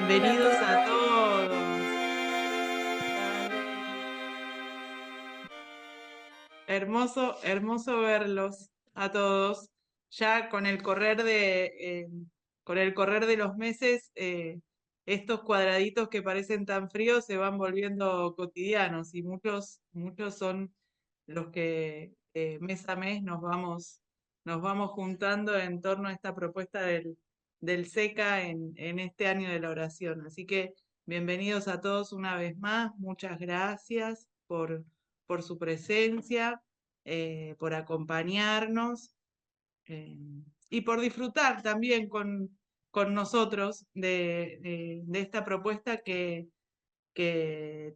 Hola a Bienvenidos a todos. todos. Dale. Hermoso, hermoso verlos a todos. Ya con el correr de los meses, estos cuadraditos que parecen tan fríos se van volviendo cotidianos y muchos son los que mes a mes nos vamos juntando en torno a esta propuesta del SECA en este año de la oración. Así que bienvenidos a todos una vez más. Muchas gracias por su presencia, por acompañarnos eh, y por disfrutar también con nosotros de esta propuesta que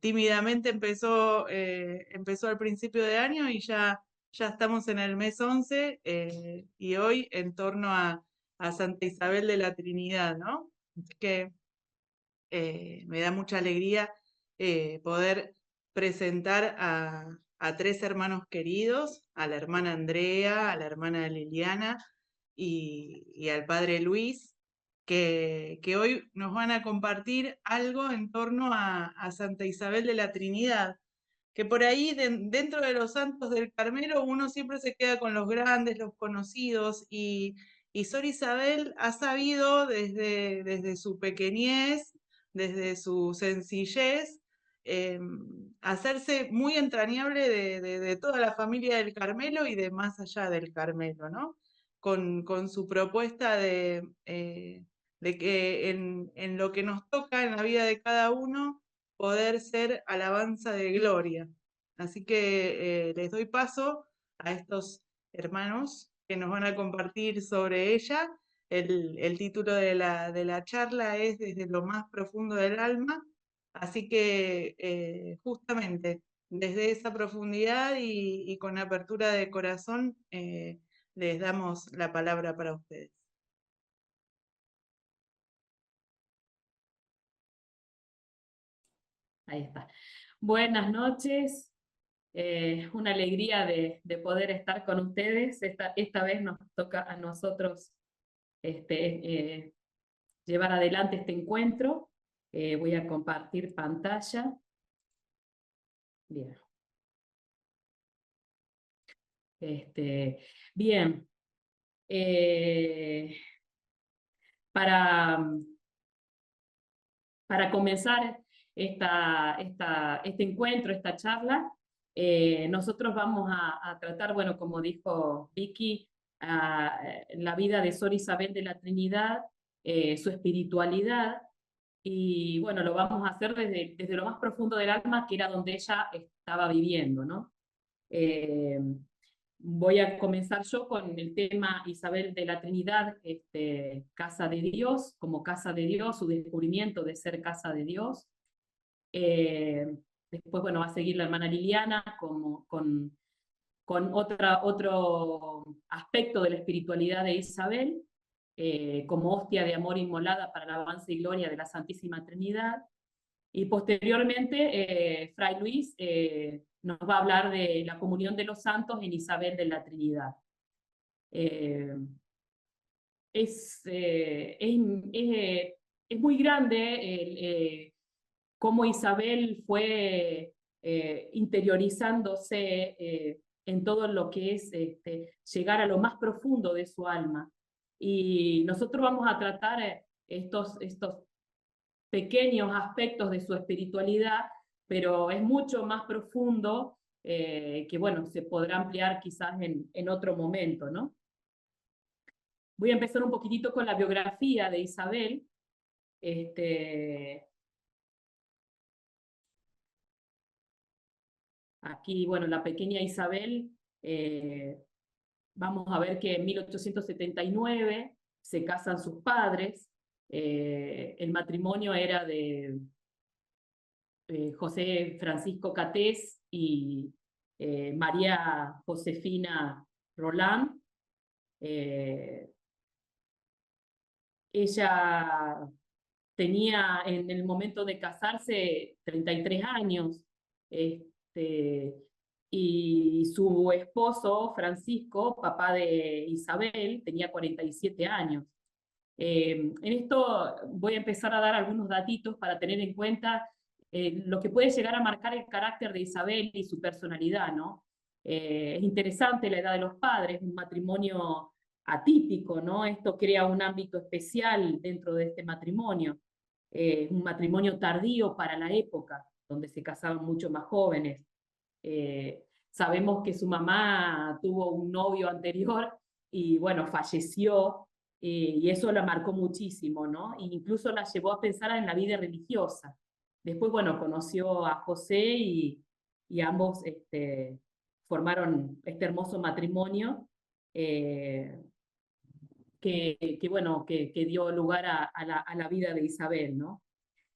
tímidamente empezó al principio de año y ya estamos en el mes 11 y hoy en torno a Santa Isabel de la Trinidad, ¿no? Así que me da mucha alegría poder presentar a tres hermanos queridos, a la hermana Andrea, a la hermana Liliana y al padre Luis, que hoy nos van a compartir algo en torno a Santa Isabel de la Trinidad, que por ahí dentro de los santos del Carmelo uno siempre se queda con los grandes, los conocidos, y Sor Isabel ha sabido desde su pequeñez, desde su sencillez, eh, hacerse muy entrañable de toda la familia del Carmelo y de más allá del Carmelo, ¿no? Con su propuesta de que en lo que nos toca en la vida de cada uno, poder ser alabanza de gloria. Así que les doy paso a estos hermanos que nos van a compartir sobre ella. El título de la charla es Desde lo más profundo del alma, así que justamente desde esa profundidad y con apertura de corazón les damos la palabra para ustedes. Ahí está. Buenas noches. Una alegría de poder estar con ustedes. Esta vez nos toca a nosotros este, llevar adelante este encuentro. Voy a compartir pantalla. Bien. Este, bien. Eh, para, para comenzar este encuentro, esta charla, nosotros vamos a tratar, bueno, como dijo Vicky, la vida de Sor Isabel de la Trinidad, su espiritualidad, y bueno, lo vamos a hacer desde lo más profundo del alma, que era donde ella estaba viviendo, ¿no? Eh, Voy a comenzar yo con el tema Isabel de la Trinidad, casa de Dios, como casa de Dios, su descubrimiento de ser casa de Dios. Eh, Después, bueno, va a seguir la hermana Liliana con otro aspecto de la espiritualidad de Isabel, como hostia de amor inmolada para la alabanza y gloria de la Santísima Trinidad. Y posteriormente, Fray Luis nos va a hablar de la comunión de los santos en Isabel de la Trinidad. Eh, es, eh, es, es muy grande cómo Isabel fue interiorizándose en todo lo que es llegar a lo más profundo de su alma. Y nosotros vamos a tratar estos pequeños aspectos de su espiritualidad, pero es mucho más profundo que, bueno, se podrá ampliar quizás en otro momento, ¿no? Voy a empezar un poquitito con la biografía de Isabel. Aquí, bueno, la pequeña Isabel, vamos a ver que en 1879 se casan sus padres. El matrimonio era de José Francisco Catés y María Josefina Roland. Eh, Ella tenía en el momento de casarse 33 años, este, y su esposo Francisco, papá de Isabel, tenía 47 años. En esto voy a empezar a dar algunos datitos para tener en cuenta lo que puede llegar a marcar el carácter de Isabel y su personalidad, ¿no? Es interesante la edad de los padres, un matrimonio atípico, ¿no? Esto crea un ámbito especial dentro de este matrimonio, un matrimonio tardío para la época, donde se casaban mucho más jóvenes. Sabemos que su mamá tuvo un novio anterior y bueno, falleció, y eso la marcó muchísimo, ¿no? E incluso la llevó a pensar en la vida religiosa. Después, bueno, conoció a José y ambos formaron este hermoso matrimonio eh, bueno, que dio lugar a la vida de Isabel, ¿no?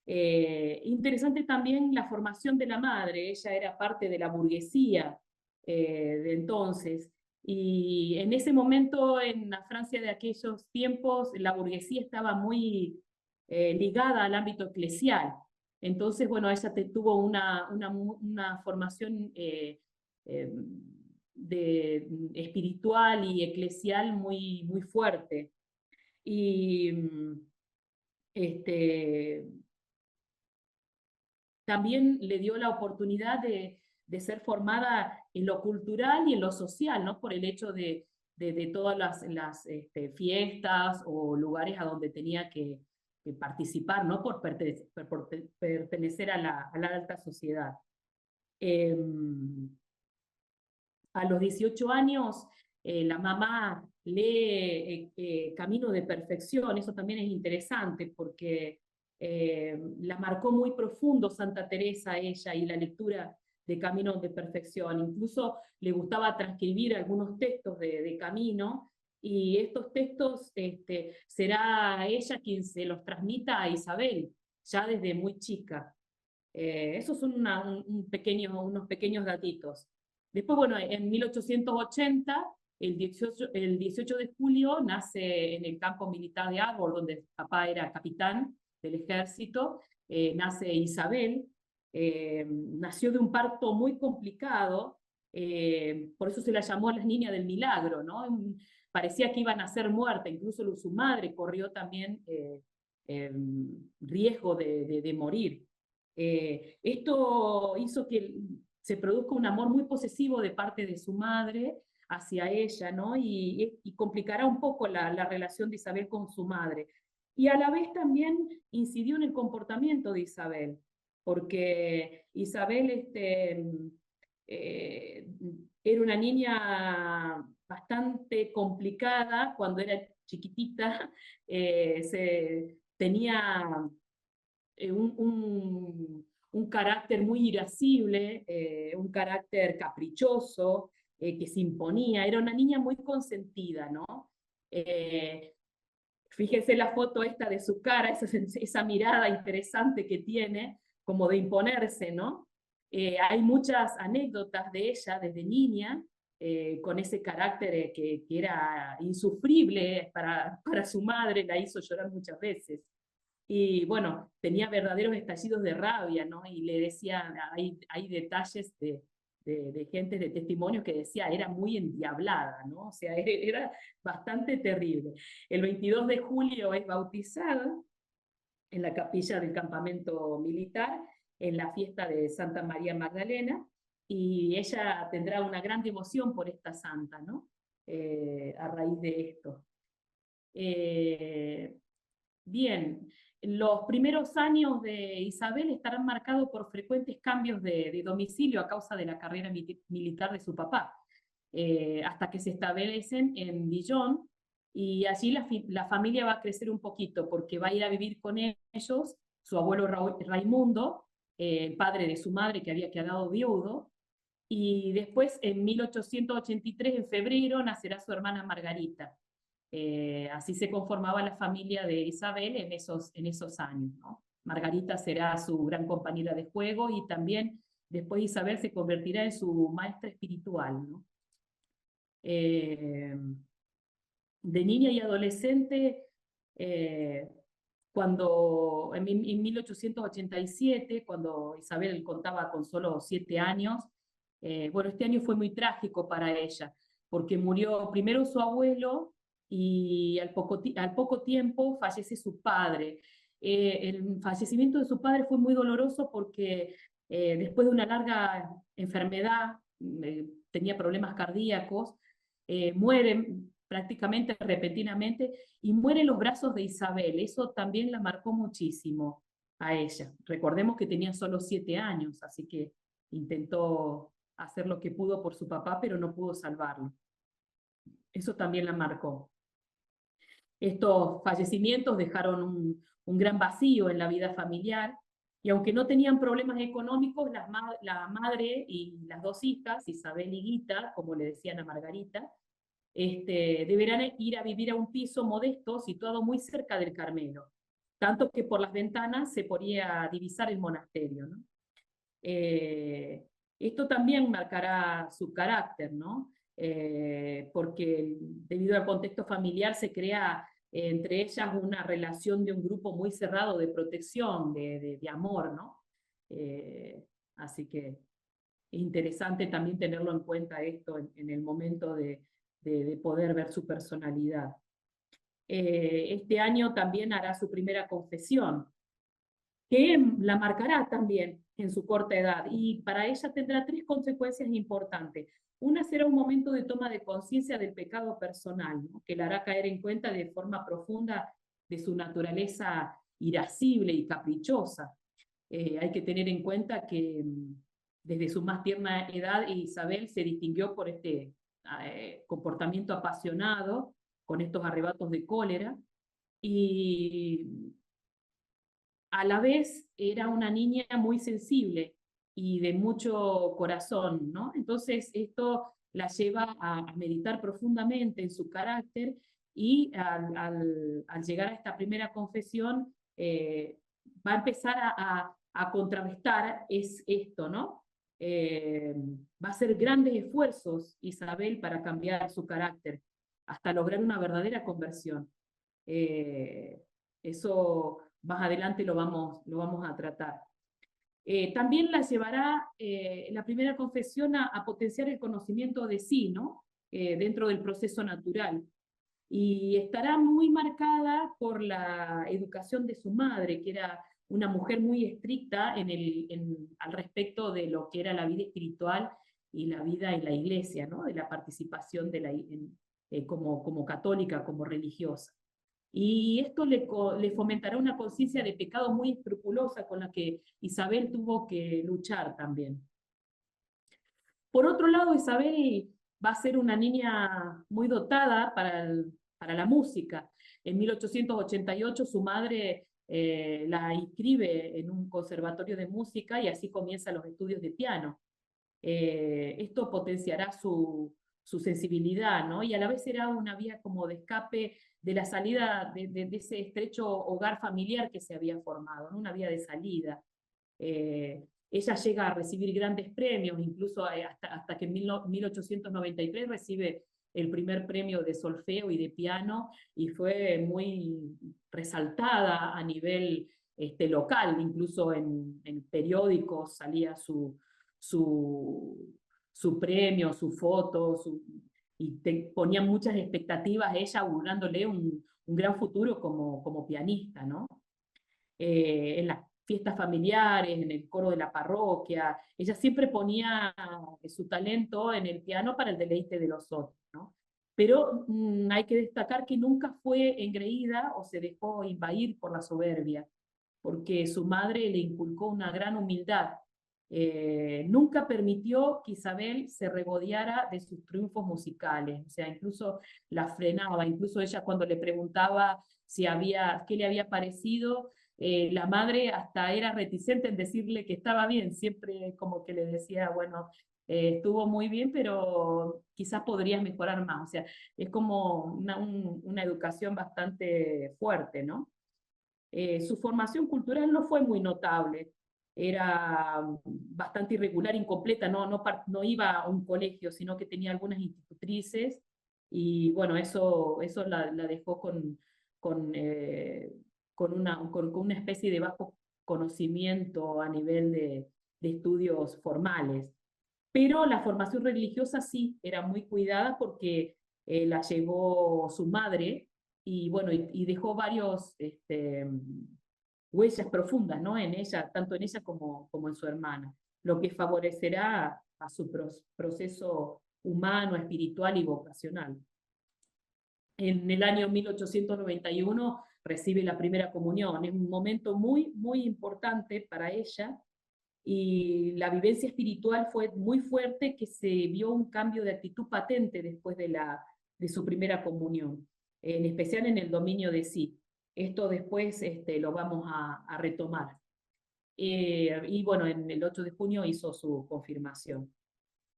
Interesante también la formación de la madre, ella era parte de la burguesía de entonces, y en ese momento en la Francia de aquellos tiempos la burguesía estaba muy ligada al ámbito eclesial. Entonces, bueno, ella tuvo una formación espiritual y eclesial muy fuerte. Y este, también le dio la oportunidad de ser formada en lo cultural y en lo social, ¿no? Por el hecho de todas las fiestas o lugares a donde tenía que participar, ¿no? Por pertenecer a la alta sociedad. Eh, a los 18 años, la mamá lee Camino de Perfección, eso también es interesante porque la marcó muy profundo Santa Teresa a ella y la lectura de Camino de Perfección. Incluso le gustaba transcribir algunos textos de Camino, y estos textos será ella quien se los transmita a Isabel, ya desde muy chica. Esos son unos pequeños datitos. Después, bueno, en 1880, el 18 de julio, nace en el campo militar de Arbor, donde papá era capitán del ejército, nace Isabel. Nació de un parto muy complicado, por eso se la llamó las niñas del milagro, ¿no? Parecía que iban a ser muerta, incluso su madre corrió también riesgo de morir. Esto hizo que se produzca un amor muy posesivo de parte de su madre hacia ella, ¿no? Y complicará un poco la relación de Isabel con su madre. Y a la vez también incidió en el comportamiento de Isabel, porque Isabel eh, era una niña bastante complicada cuando era chiquitita, tenía un carácter muy irascible, un carácter caprichoso, que se imponía, era una niña muy consentida, ¿no? Eh, Fíjese la foto esta de su cara, esa mirada interesante que tiene, como de imponerse, ¿no? Hay muchas anécdotas de ella desde niña, con ese carácter que era insufrible para su madre, la hizo llorar muchas veces. Y bueno, tenía verdaderos estallidos de rabia, ¿no? Y le decían, hay detalles de gente de testimonios que decía, era muy endiablada, ¿no? O sea, era bastante terrible. El 22 de julio es bautizada en la capilla del campamento militar, en la fiesta de Santa María Magdalena, y ella tendrá una gran devoción por esta santa, ¿no? A raíz de esto. Bien, los primeros años de Isabel estarán marcados por frecuentes cambios de domicilio a causa de la carrera militar de su papá, hasta que se establecen en Dijon, y allí la familia va a crecer un poquito porque va a ir a vivir con ellos su abuelo Raimundo, el padre de su madre que había quedado viudo, y después en 1883, en febrero, nacerá su hermana Margarita. Así se conformaba la familia de Isabel en esos años, ¿no? Margarita será su gran compañera de juego, y también después Isabel se convertirá en su maestra espiritual, ¿no? De niña y adolescente, en 1887, cuando Isabel contaba con solo 7 años, bueno, este año fue muy trágico para ella, porque murió primero su abuelo, y al poco tiempo fallece su padre. El fallecimiento de su padre fue muy doloroso porque después de una larga enfermedad, tenía problemas cardíacos, muere prácticamente repentinamente y muere en los brazos de Isabel. Eso también la marcó muchísimo a ella. Recordemos que tenía solo 7 años, así que intentó hacer lo que pudo por su papá, pero no pudo salvarlo. Eso también la marcó. Estos fallecimientos dejaron un gran vacío en la vida familiar, y aunque no tenían problemas económicos, la madre y las 2 hijas, Isabel y Guita, como le decían a Margarita, deberán ir a vivir a un piso modesto situado muy cerca del Carmelo, tanto que por las ventanas se podía divisar el monasterio, ¿no? Esto también marcará su carácter, ¿no? Porque debido al contexto familiar se crea entre ellas una relación de un grupo muy cerrado de protección, de amor, ¿no? Así que es interesante también tenerlo en cuenta esto en el momento de poder ver su personalidad. Este año también hará su primera confesión, que la marcará también en su corta edad, y para ella tendrá 3 consecuencias importantes. Una será un momento de toma de conciencia del pecado personal, ¿no? Que la hará caer en cuenta de forma profunda de su naturaleza irascible y caprichosa. Hay que tener en cuenta que desde su más tierna edad Isabel se distinguió por este comportamiento apasionado, con estos arrebatos de cólera, y a la vez era una niña muy sensible y de mucho corazón, ¿no? Entonces esto la lleva a meditar profundamente en su carácter, y al llegar a esta primera confesión va a empezar a contrarrestar esto, ¿no? Va a hacer grandes esfuerzos Isabel para cambiar su carácter, hasta lograr una verdadera conversión. Eso más adelante lo vamos a tratar. También la llevará la primera confesión a potenciar el conocimiento de sí, ¿no? Dentro del proceso natural. Y estará muy marcada por la educación de su madre, que era una mujer muy estricta al respecto de lo que era la vida espiritual y la vida en la iglesia, ¿no? De la participación como católica, como religiosa. Y esto le fomentará una conciencia de pecado muy escrupulosa, con la que Isabel tuvo que luchar también. Por otro lado, Isabel va a ser una niña muy dotada para la música. En 1888 su madre la inscribe en un conservatorio de música, y así comienza los estudios de piano. Esto potenciará su sensibilidad, ¿no? Y a la vez será una vía como de escape de la salida de ese estrecho hogar familiar que se había formado, ¿no? Una vía de salida. Ella llega a recibir grandes premios, incluso hasta que en 1893 recibe el primer premio de solfeo y de piano, y fue muy resaltada a nivel local, incluso en periódicos salía su premio, su foto, y ponían muchas expectativas a ella, augurándole un gran futuro como pianista, ¿no? En las fiestas familiares, en el coro de la parroquia, ella siempre ponía su talento en el piano para el deleite de los otros, ¿no? Pero hay que destacar que nunca fue engreída o se dejó invadir por la soberbia, porque su madre le inculcó una gran humildad. Nunca permitió que Isabel se regodeara de sus triunfos musicales, o sea, incluso la frenaba. Incluso ella, cuando le preguntaba qué le había parecido, la madre hasta era reticente en decirle que estaba bien, siempre como que le decía, bueno, estuvo muy bien, pero quizás podrías mejorar más. O sea, es como una educación bastante fuerte, ¿no? Su formación cultural no fue muy notable, era bastante irregular, incompleta, no iba a un colegio, sino que tenía algunas institutrices, y bueno, eso la dejó con una especie de bajo conocimiento a nivel de estudios formales. Pero la formación religiosa sí era muy cuidada, porque la llevó su madre, y bueno, y dejó varios huellas profundas, ¿no? En ella, tanto en ella como en su hermana, lo que favorecerá a su proceso humano, espiritual y vocacional. En el año 1891 recibe la primera comunión, es un momento muy, muy importante para ella, y la vivencia espiritual fue muy fuerte, que se vio un cambio de actitud patente después de su primera comunión, en especial en el dominio de sí. Esto después lo vamos a retomar. Y bueno, en el 8 de junio hizo su confirmación.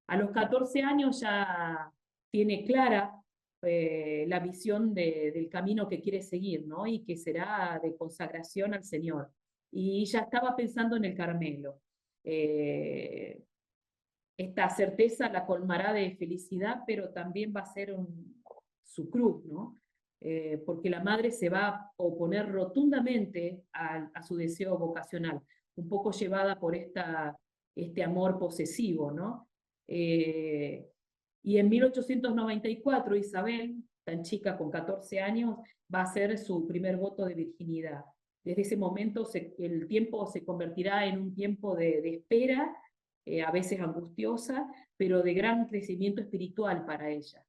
A los 14 años ya tiene clara la visión del camino que quiere seguir, ¿no? Y que será de consagración al Señor. Y ya estaba pensando en el Carmelo. Eh, Esta certeza la colmará de felicidad, pero también va a ser su cruz, ¿no? Porque la madre se va a oponer rotundamente a su deseo vocacional, un poco llevada por este amor posesivo, ¿no? Eh, y en 1894 Isabel, tan chica con 14 años, va a hacer su primer voto de virginidad. Desde ese momento el tiempo se convertirá en un tiempo de espera, a veces angustiosa, pero de gran crecimiento espiritual para ella.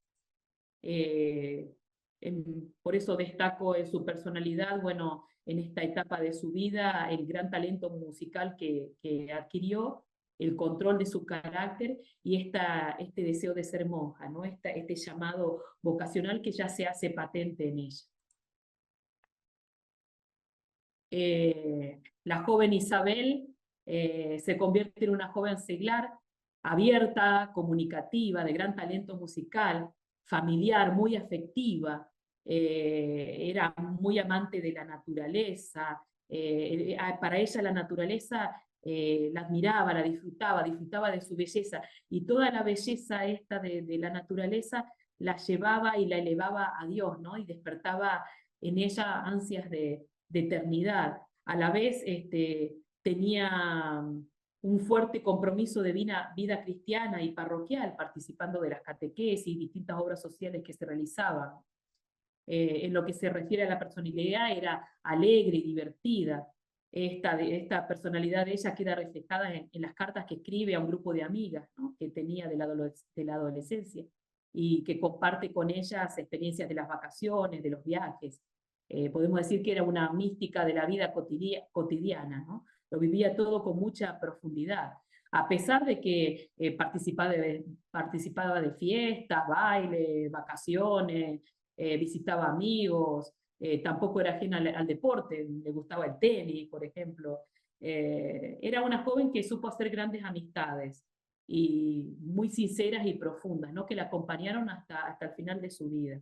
Por eso destaco en su personalidad, bueno, en esta etapa de su vida, el gran talento musical que adquirió, el control de su carácter y este deseo de ser monja, ¿no? Este llamado vocacional que ya se hace patente en ella. La joven Isabel se convierte en una joven seglar, abierta, comunicativa, de gran talento musical, familiar, muy afectiva, era muy amante de la naturaleza, para ella la naturaleza la admiraba, la disfrutaba, disfrutaba de su belleza, y toda la belleza esta de la naturaleza la llevaba y la elevaba a Dios, ¿no? Y despertaba en ella ansias de eternidad. A la vez tenía un fuerte compromiso de vida cristiana y parroquial, participando de las catequesis y distintas obras sociales que se realizaban. En lo que se refiere a la personalidad, era alegre y divertida. Esta personalidad de ella queda reflejada en las cartas que escribe a un grupo de amigas, ¿no? Que tenía de la adolescencia, y que comparte con ellas experiencias de las vacaciones, de los viajes. Podemos decir que era una mística de la vida cotidiana, ¿no? Lo vivía todo con mucha profundidad, a pesar de que participaba de fiestas, bailes, vacaciones, visitaba amigos, tampoco era ajena al deporte, le gustaba el tenis, por ejemplo. Era una joven que supo hacer grandes amistades, y muy sinceras y profundas, ¿no? Que la acompañaron hasta el final de su vida.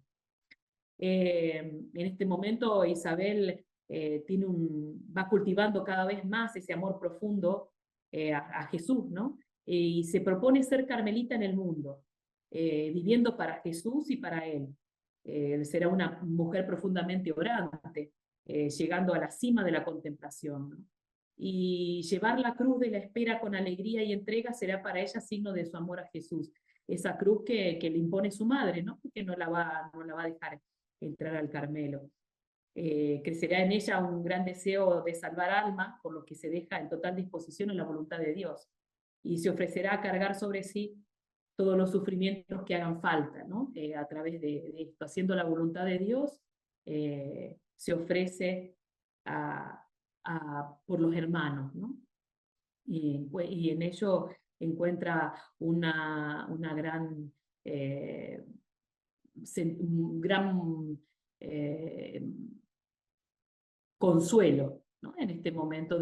En este momento Isabel va cultivando cada vez más ese amor profundo a Jesús, ¿no? Y se propone ser carmelita en el mundo, viviendo para Jesús y para Él. Será una mujer profundamente orante, llegando a la cima de la contemplación, ¿no? Y llevar la cruz de la espera con alegría y entrega será para ella signo de su amor a Jesús. Esa cruz que le impone su madre, ¿no? Porque no la va a dejar entrar al Carmelo. Crecerá en ella un gran deseo de salvar almas, por lo que se deja en total disposición en la voluntad de Dios, y se ofrecerá a cargar sobre sí todos los sufrimientos que hagan falta, ¿no? A través de esto, haciendo la voluntad de Dios, se ofrece por los hermanos, ¿no? Y en ello encuentra una gran un gran eh, consuelo, ¿no? En este momento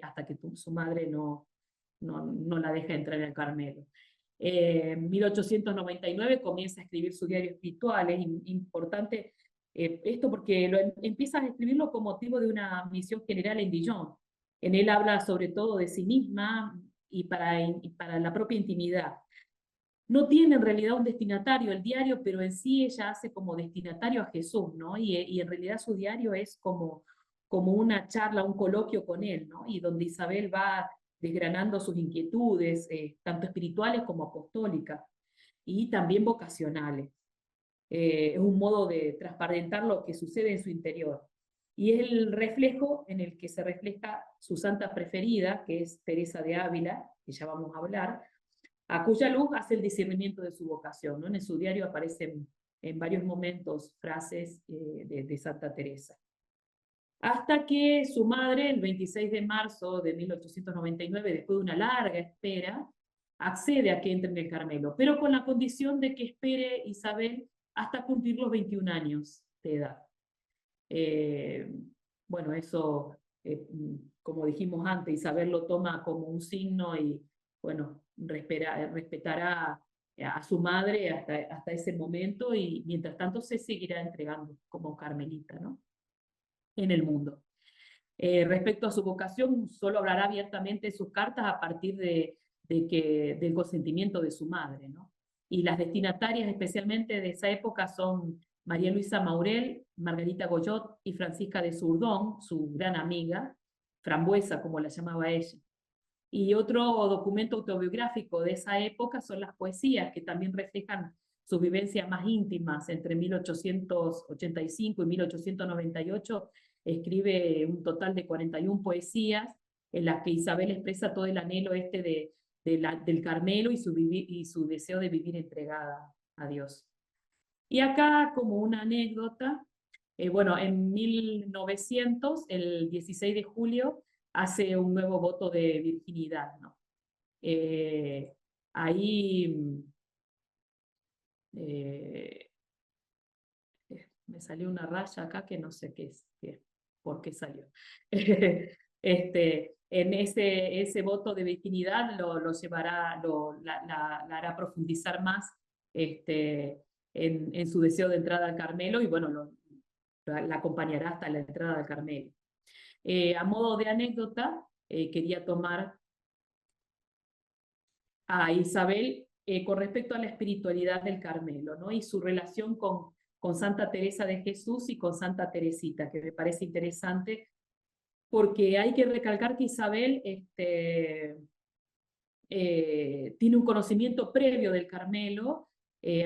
hasta que su madre no la deja entrar en el Carmelo. En 1899 comienza a escribir su diario espiritual. Es importante esto porque empieza a escribirlo con motivo de una misión general en Dijon. En él habla sobre todo de sí misma y para la propia intimidad. No tiene en realidad un destinatario el diario, pero en sí ella hace como destinatario a Jesús, ¿no? Y en realidad su diario es como una charla, un coloquio con él, ¿no? Y donde Isabel va desgranando sus inquietudes, tanto espirituales como apostólicas, y también vocacionales. es un modo de transparentar lo que sucede en su interior. Y es el reflejo en el que se refleja su santa preferida, que es Teresa de Ávila, que ya vamos a hablar, a cuya luz hace el discernimiento de su vocación, ¿no? En su diario aparecen en varios momentos frases de Santa Teresa. Hasta que su madre, el 26 de marzo de 1899, después de una larga espera, accede a que entre en el Carmelo, pero con la condición de que espere Isabel hasta cumplir los 21 años de edad. Bueno, eso, como dijimos antes, Isabel lo toma como un signo y, bueno, respetará a su madre hasta ese momento y mientras tanto se seguirá entregando como carmelita, ¿no? En el mundo. Respecto a su vocación, solo hablará abiertamente en sus cartas a partir del consentimiento de su madre, ¿no? Y las destinatarias especialmente de esa época son María Luisa Maurel, Margarita Goyot y Francisca de Surdón, su gran amiga, Frambuesa, como la llamaba ella. Y otro documento autobiográfico de esa época son las poesías, que también reflejan sus vivencias más íntimas. Entre 1885 y 1898 escribe un total de 41 poesías en las que Isabel expresa todo el anhelo del Carmelo y su deseo de vivir entregada a Dios. Y acá, como una anécdota, bueno, en 1900, el 16 de julio, hace un nuevo voto de virginidad, ¿no? Ahí me salió una raya acá que no sé por qué salió. En ese voto de virginidad lo llevará, la hará profundizar más en su deseo de entrada al Carmelo y bueno, la acompañará hasta la entrada al Carmelo. A modo de anécdota, quería tomar a Isabel con respecto a la espiritualidad del Carmelo, ¿no? Y su relación con Santa Teresa de Jesús y con Santa Teresita, que me parece interesante, porque hay que recalcar que Isabel tiene un conocimiento previo del Carmelo,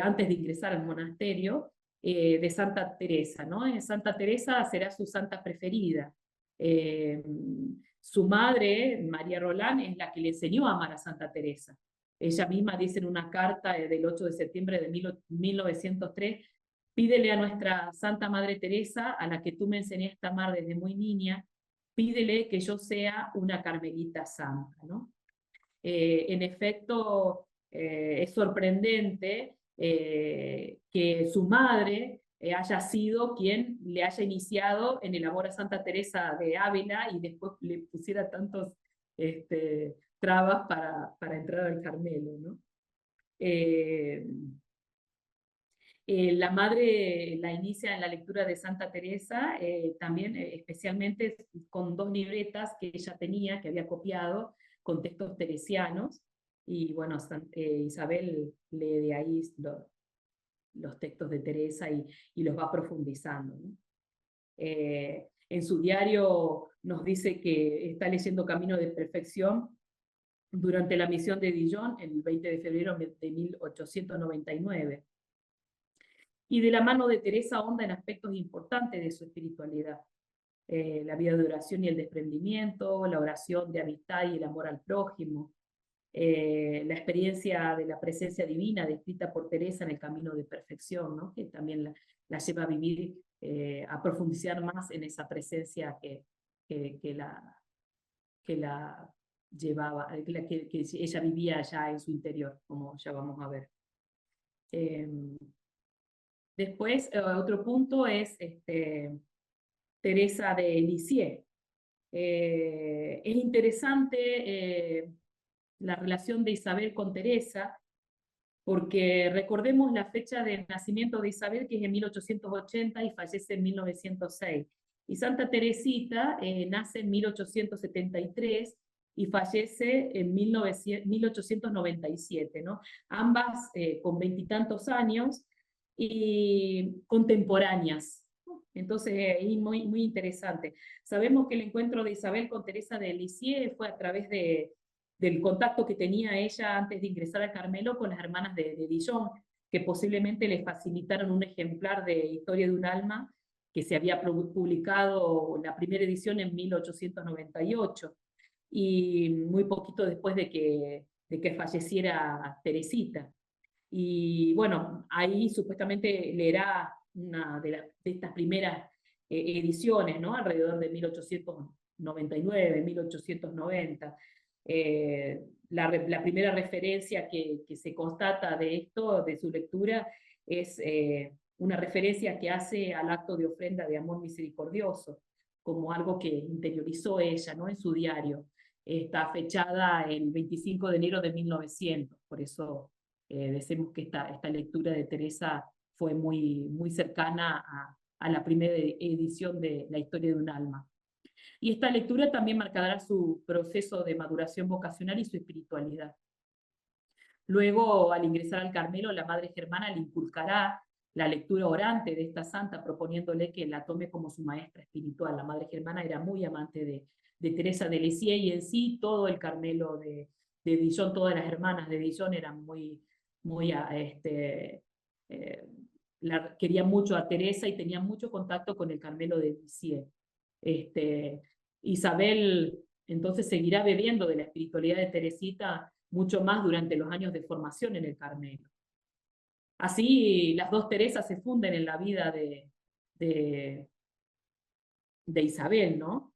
antes de ingresar al monasterio, de Santa Teresa, ¿no? Santa Teresa será su santa preferida. Su madre, María Rolán, es la que le enseñó a amar a Santa Teresa. Ella misma dice en una carta del 8 de septiembre de 1903, pídele a nuestra Santa Madre Teresa, a la que tú me enseñaste a amar desde muy niña, pídele que yo sea una carmelita santa, ¿no? En efecto, es sorprendente que su madre haya sido quien le haya iniciado en el amor a Santa Teresa de Ávila y después le pusiera tantos trabas para entrar al Carmelo, ¿no? La madre la inicia en la lectura de Santa Teresa, también especialmente con 2 libretas que ella tenía, que había copiado, con textos teresianos, y bueno, Isabel lee de ahí los textos de Teresa y los va profundizando, ¿no? En su diario nos dice que está leyendo Camino de Perfección durante la misión de Dijon, el 20 de febrero de 1899. Y de la mano de Teresa ahonda en aspectos importantes de su espiritualidad. La vida de oración y el desprendimiento, la oración de amistad y el amor al prójimo, la experiencia de la presencia divina descrita por Teresa en el Camino de Perfección, ¿no? Que también la lleva a vivir, a profundizar más en esa presencia que la llevaba, que ella vivía allá en su interior, como ya vamos a ver. Después, otro punto es Teresa de Lisieux. Es interesante la relación de Isabel con Teresa, porque recordemos la fecha de nacimiento de Isabel, que es en 1880 y fallece en 1906. Y Santa Teresita nace en 1873 y fallece en 1897, ¿no? Ambas con 20 y tantos años y contemporáneas. Entonces es muy, muy interesante. Sabemos que el encuentro de Isabel con Teresa de Lisieux fue a través del contacto que tenía ella antes de ingresar al Carmelo con las hermanas de Dijon, que posiblemente le facilitaron un ejemplar de Historia de un alma que se había publicado la primera edición en 1898, y muy poquito después de que falleciera Teresita. Y bueno, ahí supuestamente leerá una de estas primeras ediciones, ¿no? Alrededor de 1899, 1890. La primera referencia que se constata de esto, de su lectura, es una referencia que hace al acto de ofrenda de amor misericordioso, como algo que interiorizó ella, ¿no? En su diario. Está fechada el 25 de enero de 1900, por eso decimos que esta lectura de Teresa fue muy cercana a la primera edición de La Historia de un alma. Y esta lectura también marcará su proceso de maduración vocacional y su espiritualidad. Luego, al ingresar al Carmelo, la Madre Germana le inculcará la lectura orante de esta santa, proponiéndole que la tome como su maestra espiritual. La Madre Germana era muy amante de Teresa de Lisieux, y en sí todo el Carmelo de Dijon, todas las hermanas de Dijon eran muy querían mucho a Teresa y tenían mucho contacto con el Carmelo de Lisieux. Isabel entonces seguirá bebiendo de la espiritualidad de Teresita mucho más durante los años de formación en el Carmelo. Así las dos Teresas se funden en la vida de Isabel, ¿no?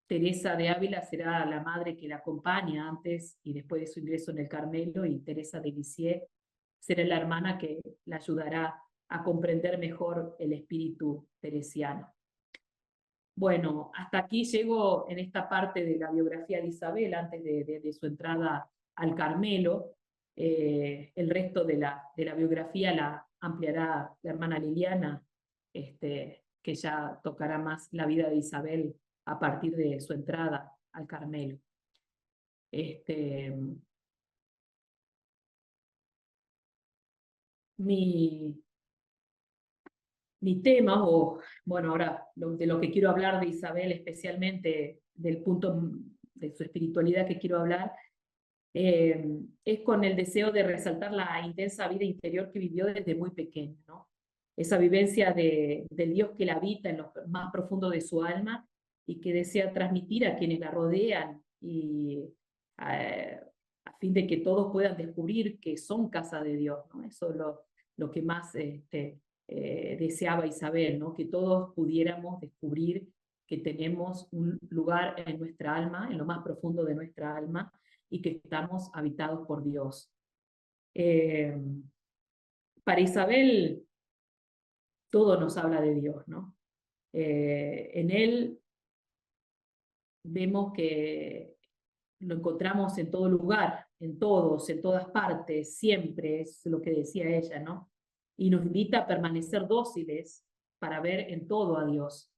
Teresa de Ávila será la madre que la acompaña antes y después de su ingreso en el Carmelo, y Teresa de Lisieux será la hermana que la ayudará a comprender mejor el espíritu teresiano. Bueno, hasta aquí llego en esta parte de la biografía de Isabel antes de su entrada al Carmelo. El resto de la biografía la ampliará la hermana Liliana, que ya tocará más la vida de Isabel a partir de su entrada al Carmelo. Mi tema, o bueno, ahora de lo que quiero hablar de Isabel, especialmente del punto de su espiritualidad que quiero hablar, es con el deseo de resaltar la intensa vida interior que vivió desde muy pequeña, ¿no? Esa vivencia del Dios que la habita en lo más profundo de su alma y que desea transmitir a quienes la rodean, y a fin de que todos puedan descubrir que son casa de Dios, ¿no? Eso es lo que más deseaba Isabel, ¿no? Que todos pudiéramos descubrir que tenemos un lugar en nuestra alma, en lo más profundo de nuestra alma, y que estamos habitados por Dios. Para Isabel, todo nos habla de Dios, ¿no? En él vemos que lo encontramos en todo lugar, en todos, en todas partes, siempre, es lo que decía ella, ¿no? Y nos invita a permanecer dóciles para ver en todo a Dios.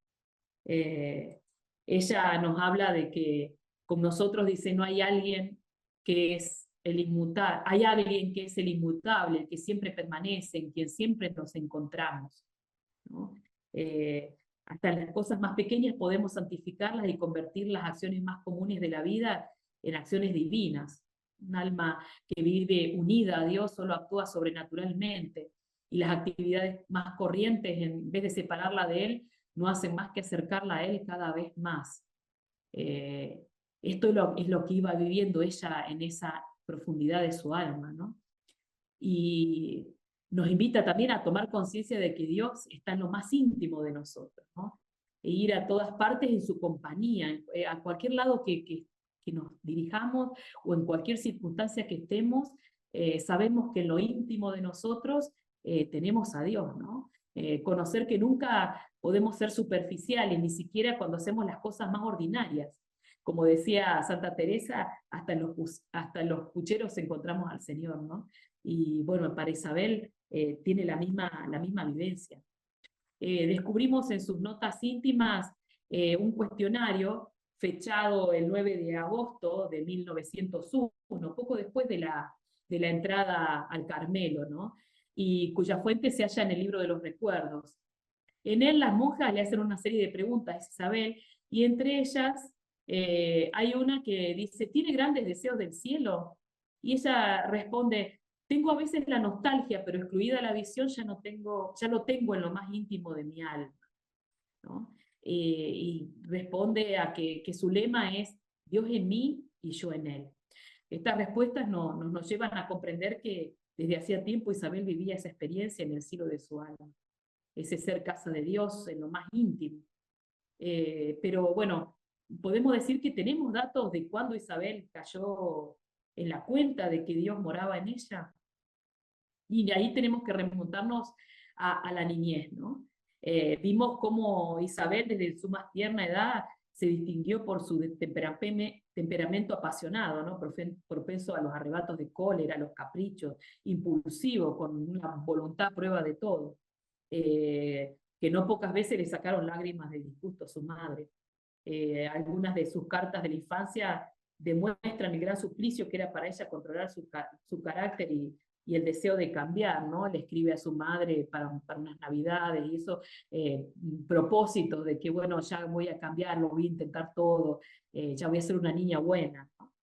Ella nos habla de que con nosotros, dice, no hay alguien que es el inmutable, hay alguien que es el inmutable, el que siempre permanece, en quien siempre nos encontramos, ¿no? Hasta las cosas más pequeñas podemos santificarlas y convertir las acciones más comunes de la vida en acciones divinas. Un alma que vive unida a Dios solo actúa sobrenaturalmente, y las actividades más corrientes, en vez de separarla de Él, no hacen más que acercarla a Él cada vez más. Esto es lo que iba viviendo ella en esa profundidad de su alma, ¿no? Y nos invita también a tomar conciencia de que Dios está en lo más íntimo de nosotros, ¿no? E ir a todas partes en su compañía, a cualquier lado que nos dirijamos o en cualquier circunstancia que estemos, sabemos que en lo íntimo de nosotros tenemos a Dios, ¿no? Conocer que nunca podemos ser superficiales, ni siquiera cuando hacemos las cosas más ordinarias. Como decía Santa Teresa, hasta en los pucheros encontramos al Señor, ¿no? Y bueno, para Isabel tiene la misma vivencia. Descubrimos en sus notas íntimas un cuestionario fechado el 9 de agosto de 1901, poco después de la entrada al Carmelo, ¿no? Y cuya fuente se halla en el libro de los recuerdos. En él las monjas le hacen una serie de preguntas a Isabel, y entre ellas hay una que dice, ¿tiene grandes deseos del cielo? Y ella responde, Tengo a veces la nostalgia, pero excluida la visión ya lo tengo en lo más íntimo de mi alma, ¿no? Y responde a que su lema es Dios en mí y yo en él. Estas respuestas nos llevan a comprender que desde hacía tiempo Isabel vivía esa experiencia en el cielo de su alma, ese ser casa de Dios en lo más íntimo. Pero bueno, podemos decir que tenemos datos de cuándo Isabel cayó en la cuenta de que Dios moraba en ella. Y de ahí tenemos que remontarnos a la niñez, ¿no? Vimos cómo Isabel desde su más tierna edad se distinguió por su temperamento apasionado, ¿no? Propenso a los arrebatos de cólera, a los caprichos, impulsivo, con una voluntad a prueba de todo, que no pocas veces le sacaron lágrimas de disgusto a su madre. Algunas de sus cartas de la infancia demuestran el gran suplicio que era para ella controlar su carácter y el deseo de cambiar, ¿no? Le escribe a su madre para unas navidades y eso, propósitos de que, bueno, ya voy a cambiar, lo voy a intentar todo, ya voy a ser una niña buena, ¿no?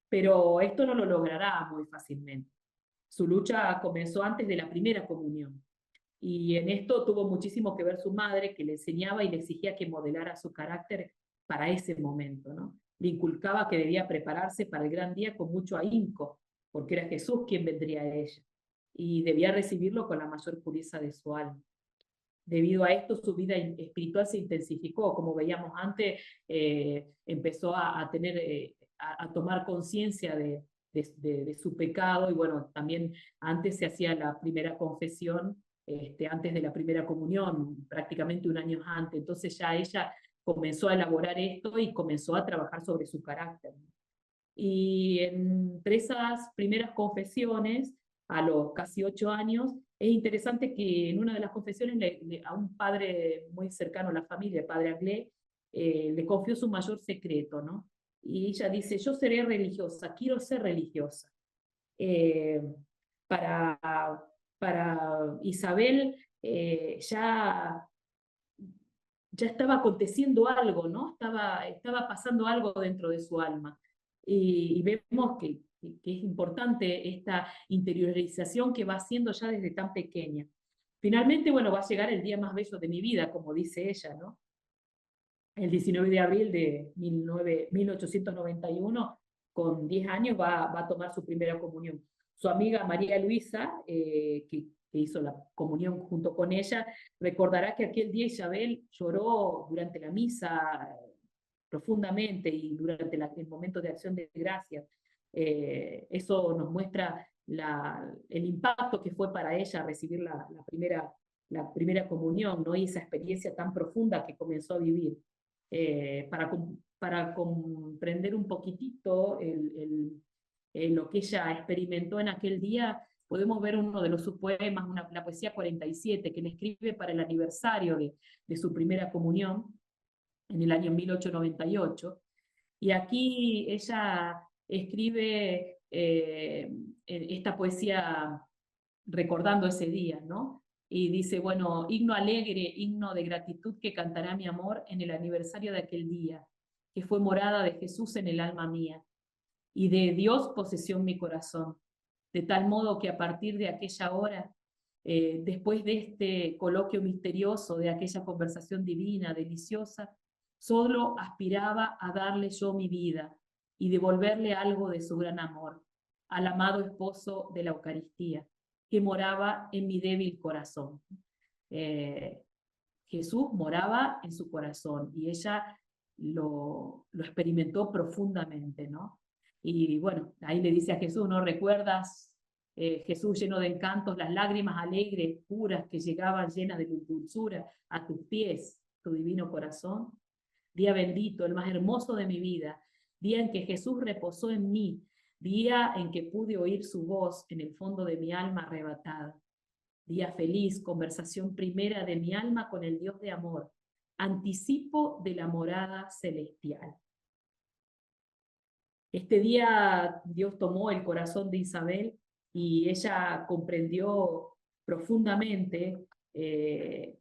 Pero esto no lo logrará muy fácilmente. Su lucha comenzó antes de la primera comunión. Y en esto tuvo muchísimo que ver su madre, que le enseñaba y le exigía que modelara su carácter para ese momento, ¿no? Le inculcaba que debía prepararse para el gran día con mucho ahínco, porque era Jesús quien vendría a ella, y debía recibirlo con la mayor pureza de su alma. Debido a esto, su vida espiritual se intensificó, como veíamos antes, empezó a tomar conciencia de su pecado, y bueno, también antes se hacía la primera confesión, antes de la primera comunión, prácticamente un año antes, entonces ya ella comenzó a elaborar esto y comenzó a trabajar sobre su carácter. Y entre esas primeras confesiones, a los casi 8 años, es interesante que en una de las confesiones a un padre muy cercano a la familia, el padre Aglé, le confió su mayor secreto, ¿no? Y ella dice, yo seré religiosa, quiero ser religiosa. Eh, para, para Isabel ya estaba aconteciendo algo, ¿no? Estaba pasando algo dentro de su alma. Y vemos que es importante esta interiorización que va haciendo ya desde tan pequeña. Finalmente, bueno, va a llegar el día más bello de mi vida, como dice ella, ¿no? El 19 de abril de 1891, con 10 años, va a tomar su primera comunión. Su amiga María Luisa, que hizo la comunión junto con ella, recordará que aquel día Isabel lloró durante la misa profundamente y durante el momento de acción de gracias. Eso nos muestra el impacto que fue para ella recibir la primera comunión, ¿no? Y esa experiencia tan profunda que comenzó a vivir. Para comprender un poquitito lo que ella experimentó en aquel día, podemos ver uno de sus poemas, la poesía 47, que le escribe para el aniversario de su primera comunión, en el año 1898. Y aquí ella escribe esta poesía recordando ese día, ¿no? Y dice, bueno, himno alegre, himno de gratitud que cantará mi amor en el aniversario de aquel día, que fue morada de Jesús en el alma mía, y de Dios posesión mi corazón, de tal modo que a partir de aquella hora, después de este coloquio misterioso, de aquella conversación divina, deliciosa, solo aspiraba a darle yo mi vida y devolverle algo de su gran amor al amado esposo de la Eucaristía, que moraba en mi débil corazón. Eh, Jesús moraba en su corazón y ella lo experimentó profundamente, ¿no? Y bueno, ahí le dice a Jesús, ¿no recuerdas, Jesús lleno de encantos, las lágrimas alegres, puras, que llegaban llenas de dulzura a tus pies, tu divino corazón? Día bendito, el más hermoso de mi vida, día en que Jesús reposó en mí, día en que pude oír su voz en el fondo de mi alma arrebatada. Día feliz, conversación primera de mi alma con el Dios de amor, anticipo de la morada celestial. Este día Dios tomó el corazón de Isabel y ella comprendió profundamente que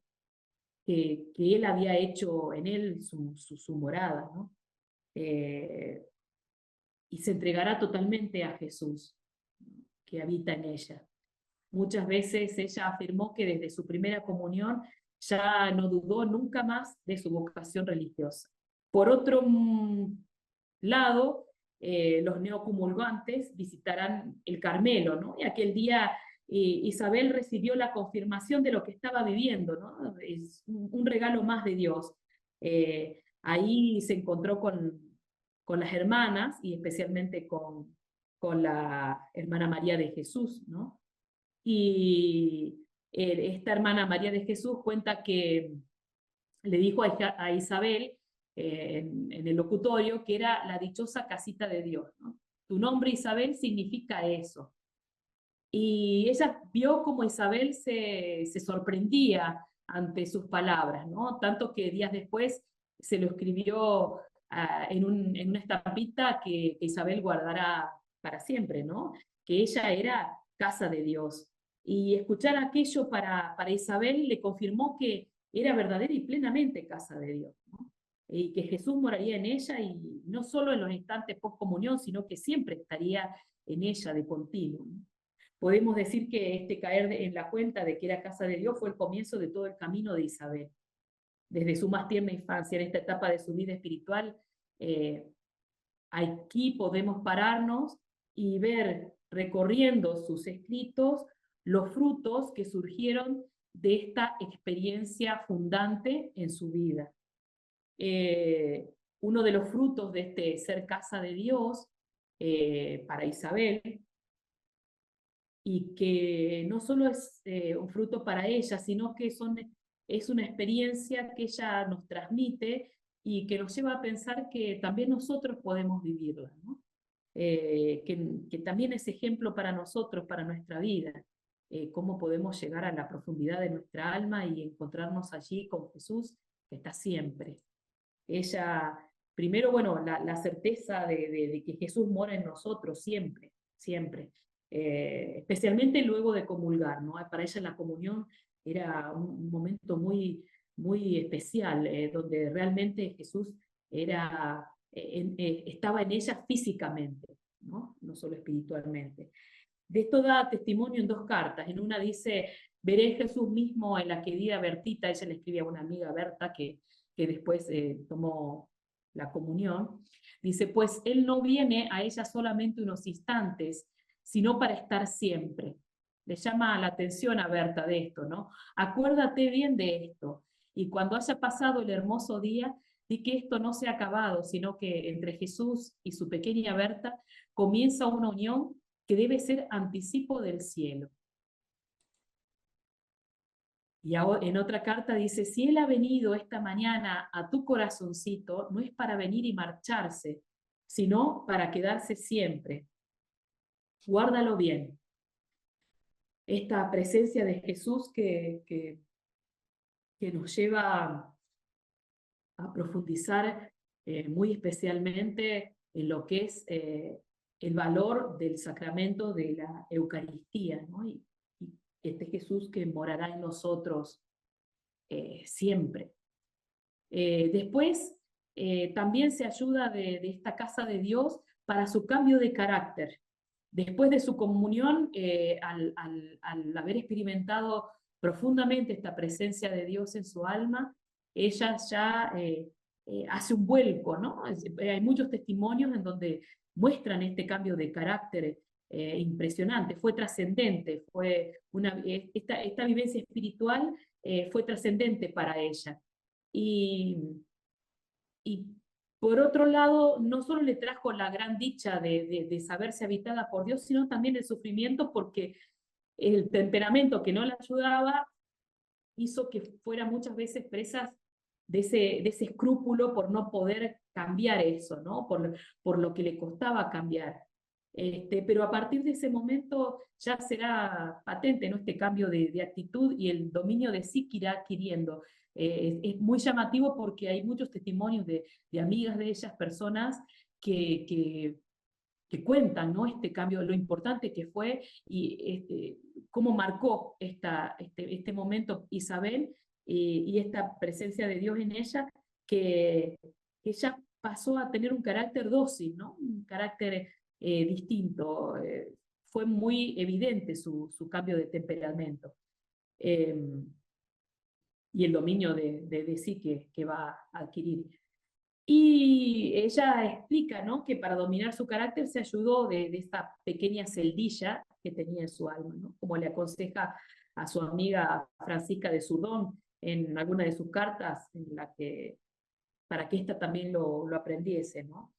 él había hecho en él su morada, ¿no? Y se entregará totalmente a Jesús, que habita en ella. Muchas veces ella afirmó que desde su primera comunión ya no dudó nunca más de su vocación religiosa. Por otro lado, los neocomulgantes visitarán el Carmelo, ¿no? Y aquel día Isabel recibió la confirmación de lo que estaba viviendo, ¿no? Es un regalo más de Dios. Ahí se encontró con las hermanas y especialmente con la hermana María de Jesús, ¿no? Y esta hermana María de Jesús cuenta que le dijo a Isabel en el locutorio que era la dichosa casita de Dios, ¿no? Tu nombre Isabel significa eso. Y ella vio como Isabel se sorprendía ante sus palabras, ¿no? Tanto que días después se lo escribió en una estampita que Isabel guardará para siempre, ¿no? Que ella era casa de Dios. Y escuchar aquello para Isabel le confirmó que era verdadera y plenamente casa de Dios, ¿no? Y que Jesús moraría en ella y no solo en los instantes post comunión, sino que siempre estaría en ella de continuo, ¿no? Podemos decir que este caer en la cuenta de que era casa de Dios fue el comienzo de todo el camino de Isabel. Desde su más tierna infancia, en esta etapa de su vida espiritual, aquí podemos pararnos y ver, recorriendo sus escritos, los frutos que surgieron de esta experiencia fundante en su vida. Uno de los frutos de este ser casa de Dios para Isabel, y que no solo es un fruto para ella, sino que es una experiencia que ella nos transmite y que nos lleva a pensar que también nosotros podemos vivirla, ¿no? Que también es ejemplo para nosotros, para nuestra vida, cómo podemos llegar a la profundidad de nuestra alma y encontrarnos allí con Jesús, que está siempre. Ella, primero, bueno, la certeza de que Jesús mora en nosotros siempre, siempre. Especialmente luego de comulgar, ¿no? Para ella la comunión era un momento muy, muy especial, donde realmente Jesús estaba en ella físicamente, ¿no? No solo espiritualmente. De esto da testimonio en dos cartas. En una dice, veré Jesús mismo en la querida Bertita, ella le escribe a una amiga Berta que después tomó la comunión. Dice, pues Él no viene a ella solamente unos instantes, sino para estar siempre. Le llama la atención a Berta de esto, ¿no? Acuérdate bien de esto. Y cuando haya pasado el hermoso día, di que esto no se ha acabado, sino que entre Jesús y su pequeña Berta comienza una unión que debe ser anticipo del cielo. Y en otra carta dice, si Él ha venido esta mañana a tu corazoncito, no es para venir y marcharse, sino para quedarse siempre. Guárdalo bien. Esta presencia de Jesús que nos lleva a profundizar muy especialmente en lo que es el valor del sacramento de la Eucaristía, ¿no? Y este Jesús que morará en nosotros siempre. Después, también se ayuda de esta casa de Dios para su cambio de carácter. Después de su comunión, al haber experimentado profundamente esta presencia de Dios en su alma, ella ya hace un vuelco, ¿no? Hay muchos testimonios en donde muestran este cambio de carácter impresionante, fue trascendente, esta vivencia espiritual fue trascendente para ella. Y por otro lado, no solo le trajo la gran dicha de saberse habitada por Dios, sino también el sufrimiento porque el temperamento que no la ayudaba hizo que fuera muchas veces presa de ese escrúpulo por no poder cambiar eso, ¿no? Por lo que le costaba cambiar. Pero a partir de ese momento ya será patente, ¿no? Este cambio de actitud y el dominio de sí que irá adquiriendo. Es muy llamativo porque hay muchos testimonios de amigas de ellas, personas que cuentan, ¿no? Este cambio, lo importante que fue y cómo marcó este momento Isabel y esta presencia de Dios en ella, que ella pasó a tener un carácter dócil, ¿no? Un carácter distinto. fue muy evidente su cambio de temperamento y el dominio de sí que va a adquirir. Y ella explica, ¿no?, que para dominar su carácter se ayudó de esta pequeña celdilla que tenía en su alma, ¿no? Como le aconseja a su amiga Francisca de Surdón en alguna de sus cartas, en la que, para que ésta también lo aprendiese, ¿no?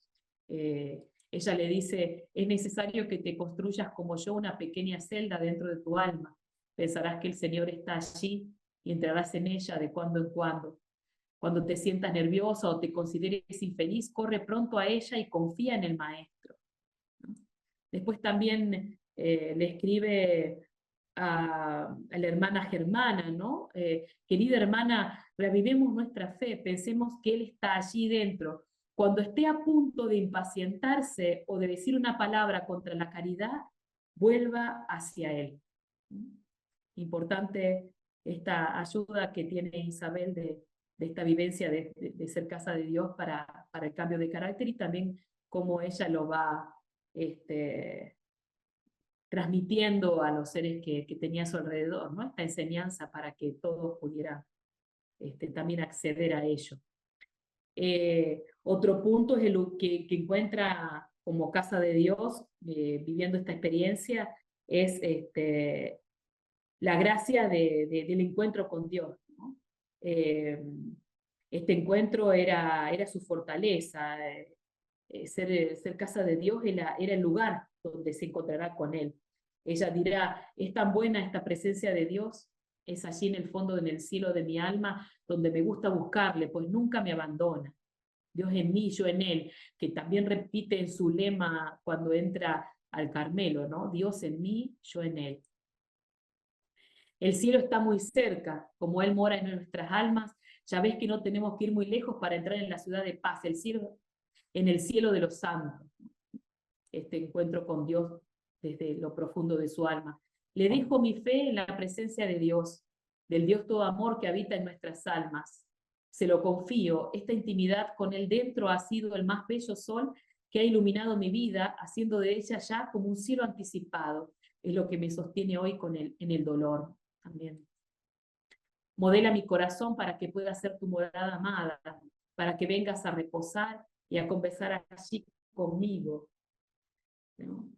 Ella le dice, es necesario que te construyas como yo una pequeña celda dentro de tu alma. Pensarás que el Señor está allí y entrarás en ella de cuando en cuando. Cuando te sientas nerviosa o te consideres infeliz, corre pronto a ella y confía en el Maestro. Después también le escribe a la hermana Germana, ¿no? Querida hermana, reavivemos nuestra fe, pensemos que Él está allí dentro. Cuando esté a punto de impacientarse o de decir una palabra contra la caridad, vuelva hacia Él. Importante esta ayuda que tiene Isabel de esta vivencia de ser casa de Dios para el cambio de carácter, y también cómo ella lo va transmitiendo a los seres que tenía a su alrededor, ¿no? Esta enseñanza para que todos pudieran también acceder a ello. Otro punto es el que encuentra como casa de Dios, viviendo esta experiencia, es la gracia del encuentro con Dios, ¿no? Este encuentro era su fortaleza, ser casa de Dios era el lugar donde se encontrará con Él. Ella dirá, es tan buena esta presencia de Dios, es allí en el fondo, en el cielo de mi alma, donde me gusta buscarle, pues nunca me abandona. Dios en mí, yo en Él, que también repite en su lema cuando entra al Carmelo, ¿no? Dios en mí, yo en Él. El cielo está muy cerca, como Él mora en nuestras almas. Ya ves que no tenemos que ir muy lejos para entrar en la ciudad de paz, el cielo, en el cielo de los santos. Este encuentro con Dios desde lo profundo de su alma. Le dejo mi fe en la presencia de Dios, del Dios todo amor que habita en nuestras almas. Se lo confío, esta intimidad con Él dentro ha sido el más bello sol que ha iluminado mi vida, haciendo de ella ya como un cielo anticipado. Es lo que me sostiene hoy en el dolor también. Modela mi corazón para que pueda ser tu morada amada, para que vengas a reposar y a conversar allí conmigo, ¿no?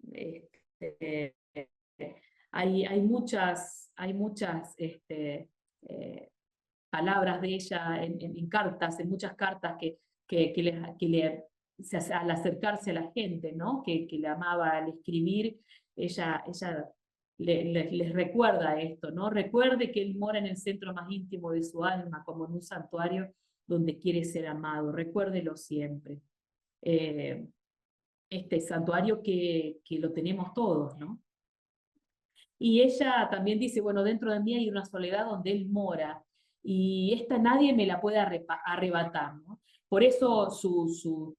Hay muchas palabras de ella en cartas, en muchas cartas al acercarse a la gente, ¿no? Que le amaba al escribir, ella les recuerda esto, ¿no? Recuerde que Él mora en el centro más íntimo de su alma, como en un santuario donde quiere ser amado. Recuérdelo siempre. Este santuario que lo tenemos todos, ¿no? Y ella también dice, bueno, dentro de mí hay una soledad donde Él mora, y esta nadie me la puede arrebatar, ¿no? Por eso su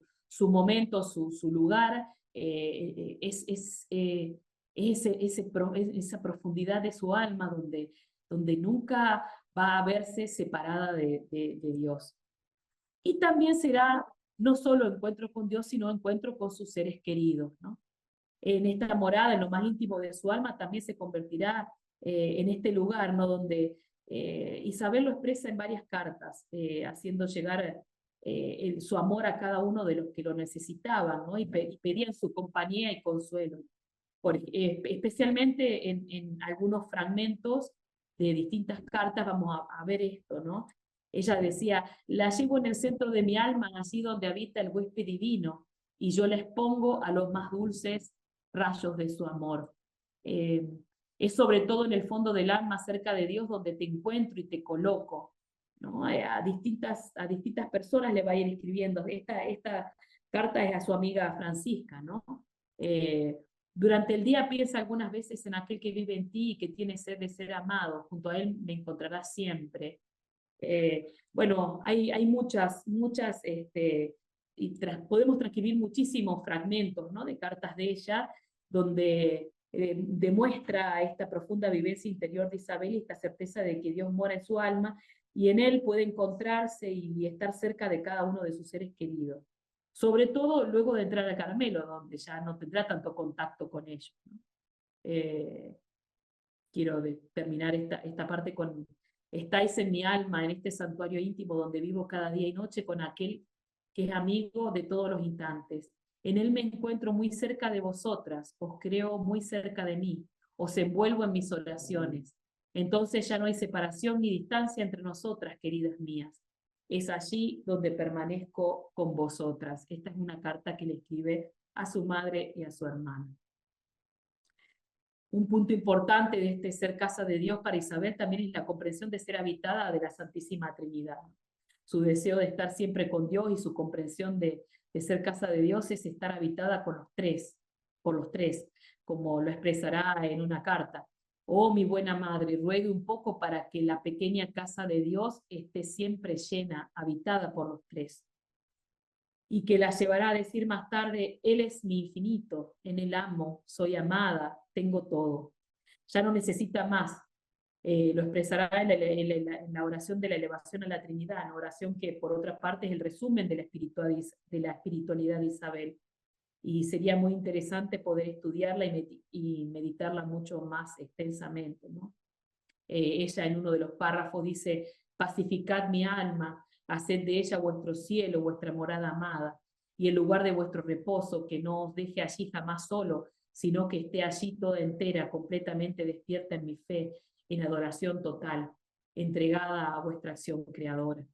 momento, su lugar, esa profundidad de su alma donde nunca va a verse separada de Dios. Y también será no solo encuentro con Dios, sino encuentro con sus seres queridos, ¿no? En esta morada, en lo más íntimo de su alma, también se convertirá en este lugar, ¿no? Donde Isabel lo expresa en varias cartas, haciendo llegar su amor a cada uno de los que lo necesitaban, ¿no? Y pedían su compañía y consuelo. Especialmente en algunos fragmentos de distintas cartas vamos a ver esto, ¿no? Ella decía, la llevo en el centro de mi alma, allí donde habita el huésped divino, y yo la expongo a los más dulces rayos de su amor. Es sobre todo en el fondo del alma, cerca de Dios, donde te encuentro y te coloco, ¿no? A distintas personas le va a ir escribiendo. Esta carta es a su amiga Francisca, ¿no? Durante el día piensa algunas veces en aquel que vive en ti y que tiene sed de ser amado. Junto a Él me encontrarás siempre. Bueno, hay muchas, podemos transcribir muchísimos fragmentos, ¿no?, de cartas de ella, donde demuestra esta profunda vivencia interior de Isabel y esta certeza de que Dios mora en su alma y en Él puede encontrarse y estar cerca de cada uno de sus seres queridos. Sobre todo luego de entrar al Carmelo, donde ya no tendrá tanto contacto con ellos, ¿no? Quiero terminar esta parte con: estáis en mi alma, en este santuario íntimo donde vivo cada día y noche con aquel que es amigo de todos los instantes. En él me encuentro muy cerca de vosotras, os creo muy cerca de mí, os envuelvo en mis oraciones. Entonces ya no hay separación ni distancia entre nosotras, queridas mías. Es allí donde permanezco con vosotras. Esta es una carta que le escribe a su madre y a su hermana. Un punto importante de este ser casa de Dios para Isabel también es la comprensión de ser habitada de la Santísima Trinidad. Su deseo de estar siempre con Dios y su comprensión de ser casa de Dios es estar habitada con por los tres, como lo expresará en una carta. Oh, mi buena madre, ruegue un poco para que la pequeña casa de Dios esté siempre llena, habitada por los tres. Y que la llevará a decir más tarde: Él es mi infinito, en Él amo, soy amada, tengo todo. Ya no necesita más. Lo expresará en la oración de la elevación a la Trinidad, la oración que por otra parte es el resumen de la espiritualidad de Isabel. Y sería muy interesante poder estudiarla y meditarla mucho más extensamente, ¿no? Ella en uno de los párrafos dice: pacificad mi alma, haced de ella vuestro cielo, vuestra morada amada, y el lugar de vuestro reposo, que no os deje allí jamás solo, sino que esté allí toda entera, completamente despierta en mi fe, en adoración total, entregada a vuestra acción creadora.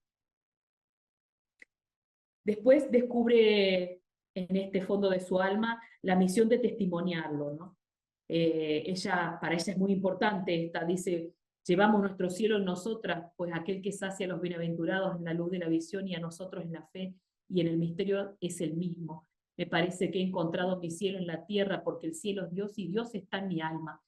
Después descubre en este fondo de su alma la misión de testimoniarlo, ¿no? Para ella es muy importante esta, dice: llevamos nuestro cielo en nosotras, pues aquel que sacia a los bienaventurados en la luz de la visión y a nosotros en la fe y en el misterio es el mismo. Me parece que he encontrado mi cielo en la tierra, porque el cielo es Dios y Dios está en mi alma.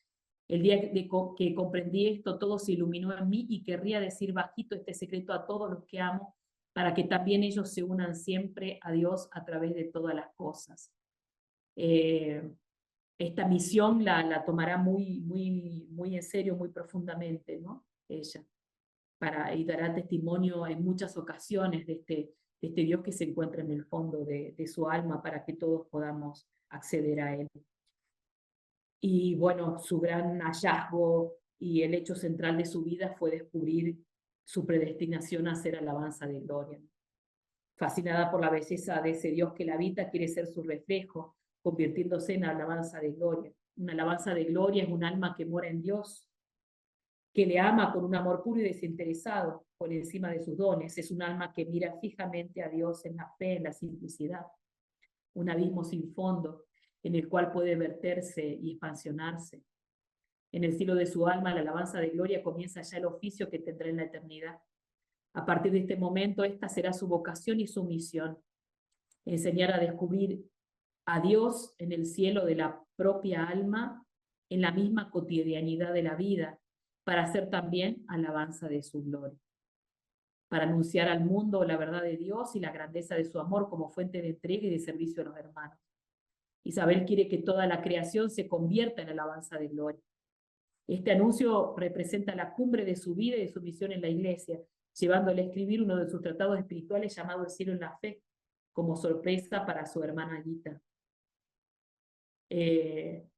El día que comprendí esto, todo se iluminó en mí y querría decir bajito este secreto a todos los que amo, para que también ellos se unan siempre a Dios a través de todas las cosas. Esta misión la tomará muy en serio, muy profundamente, ¿no? Ella, y dará testimonio en muchas ocasiones de este Dios que se encuentra en el fondo de su alma, para que todos podamos acceder a Él. Y bueno, su gran hallazgo y el hecho central de su vida fue descubrir su predestinación a ser alabanza de gloria. Fascinada por la belleza de ese Dios que la habita, quiere ser su reflejo, convirtiéndose en alabanza de gloria. Una alabanza de gloria es un alma que mora en Dios, que le ama con un amor puro y desinteresado por encima de sus dones. Es un alma que mira fijamente a Dios en la fe, en la simplicidad. Un abismo sin fondo en el cual puede verterse y expansionarse. En el cielo de su alma, la alabanza de gloria comienza ya el oficio que tendrá en la eternidad. A partir de este momento, esta será su vocación y su misión: enseñar a descubrir a Dios en el cielo de la propia alma, en la misma cotidianidad de la vida, para hacer también alabanza de su gloria, para anunciar al mundo la verdad de Dios y la grandeza de su amor como fuente de entrega y de servicio a los hermanos. Isabel quiere que toda la creación se convierta en alabanza de gloria. Este anuncio representa la cumbre de su vida y de su misión en la Iglesia, llevándole a escribir uno de sus tratados espirituales llamado El cielo en la fe, como sorpresa para su hermana Gita. En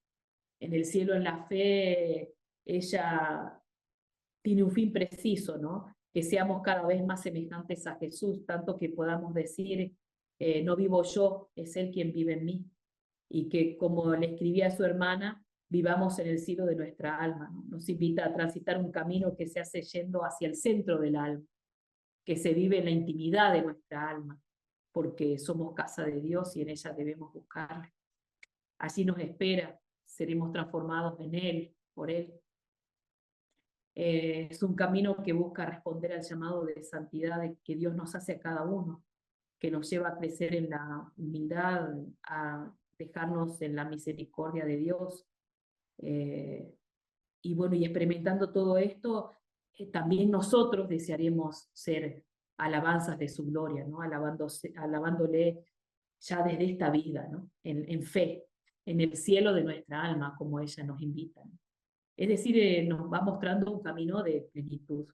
el cielo en la fe, ella tiene un fin preciso, ¿no? Que seamos cada vez más semejantes a Jesús, tanto que podamos decir: no vivo yo, es Él quien vive en mí. Y que, como le escribía a su hermana, vivamos en el cielo de nuestra alma, ¿no? Nos invita a transitar un camino que se hace yendo hacia el centro del alma, que se vive en la intimidad de nuestra alma, porque somos casa de Dios y en ella debemos buscarle. Allí nos espera, seremos transformados en Él, por Él. Es un camino que busca responder al llamado de santidad que Dios nos hace a cada uno, que nos lleva a crecer en la humildad, a dejarnos en la misericordia de Dios. Y bueno, y experimentando todo esto, también nosotros desearemos ser alabanzas de su gloria, ¿no? Alabándole ya desde esta vida, ¿no? En fe, en el cielo de nuestra alma, como ella nos invita, ¿no? Es decir, nos va mostrando un camino de plenitud.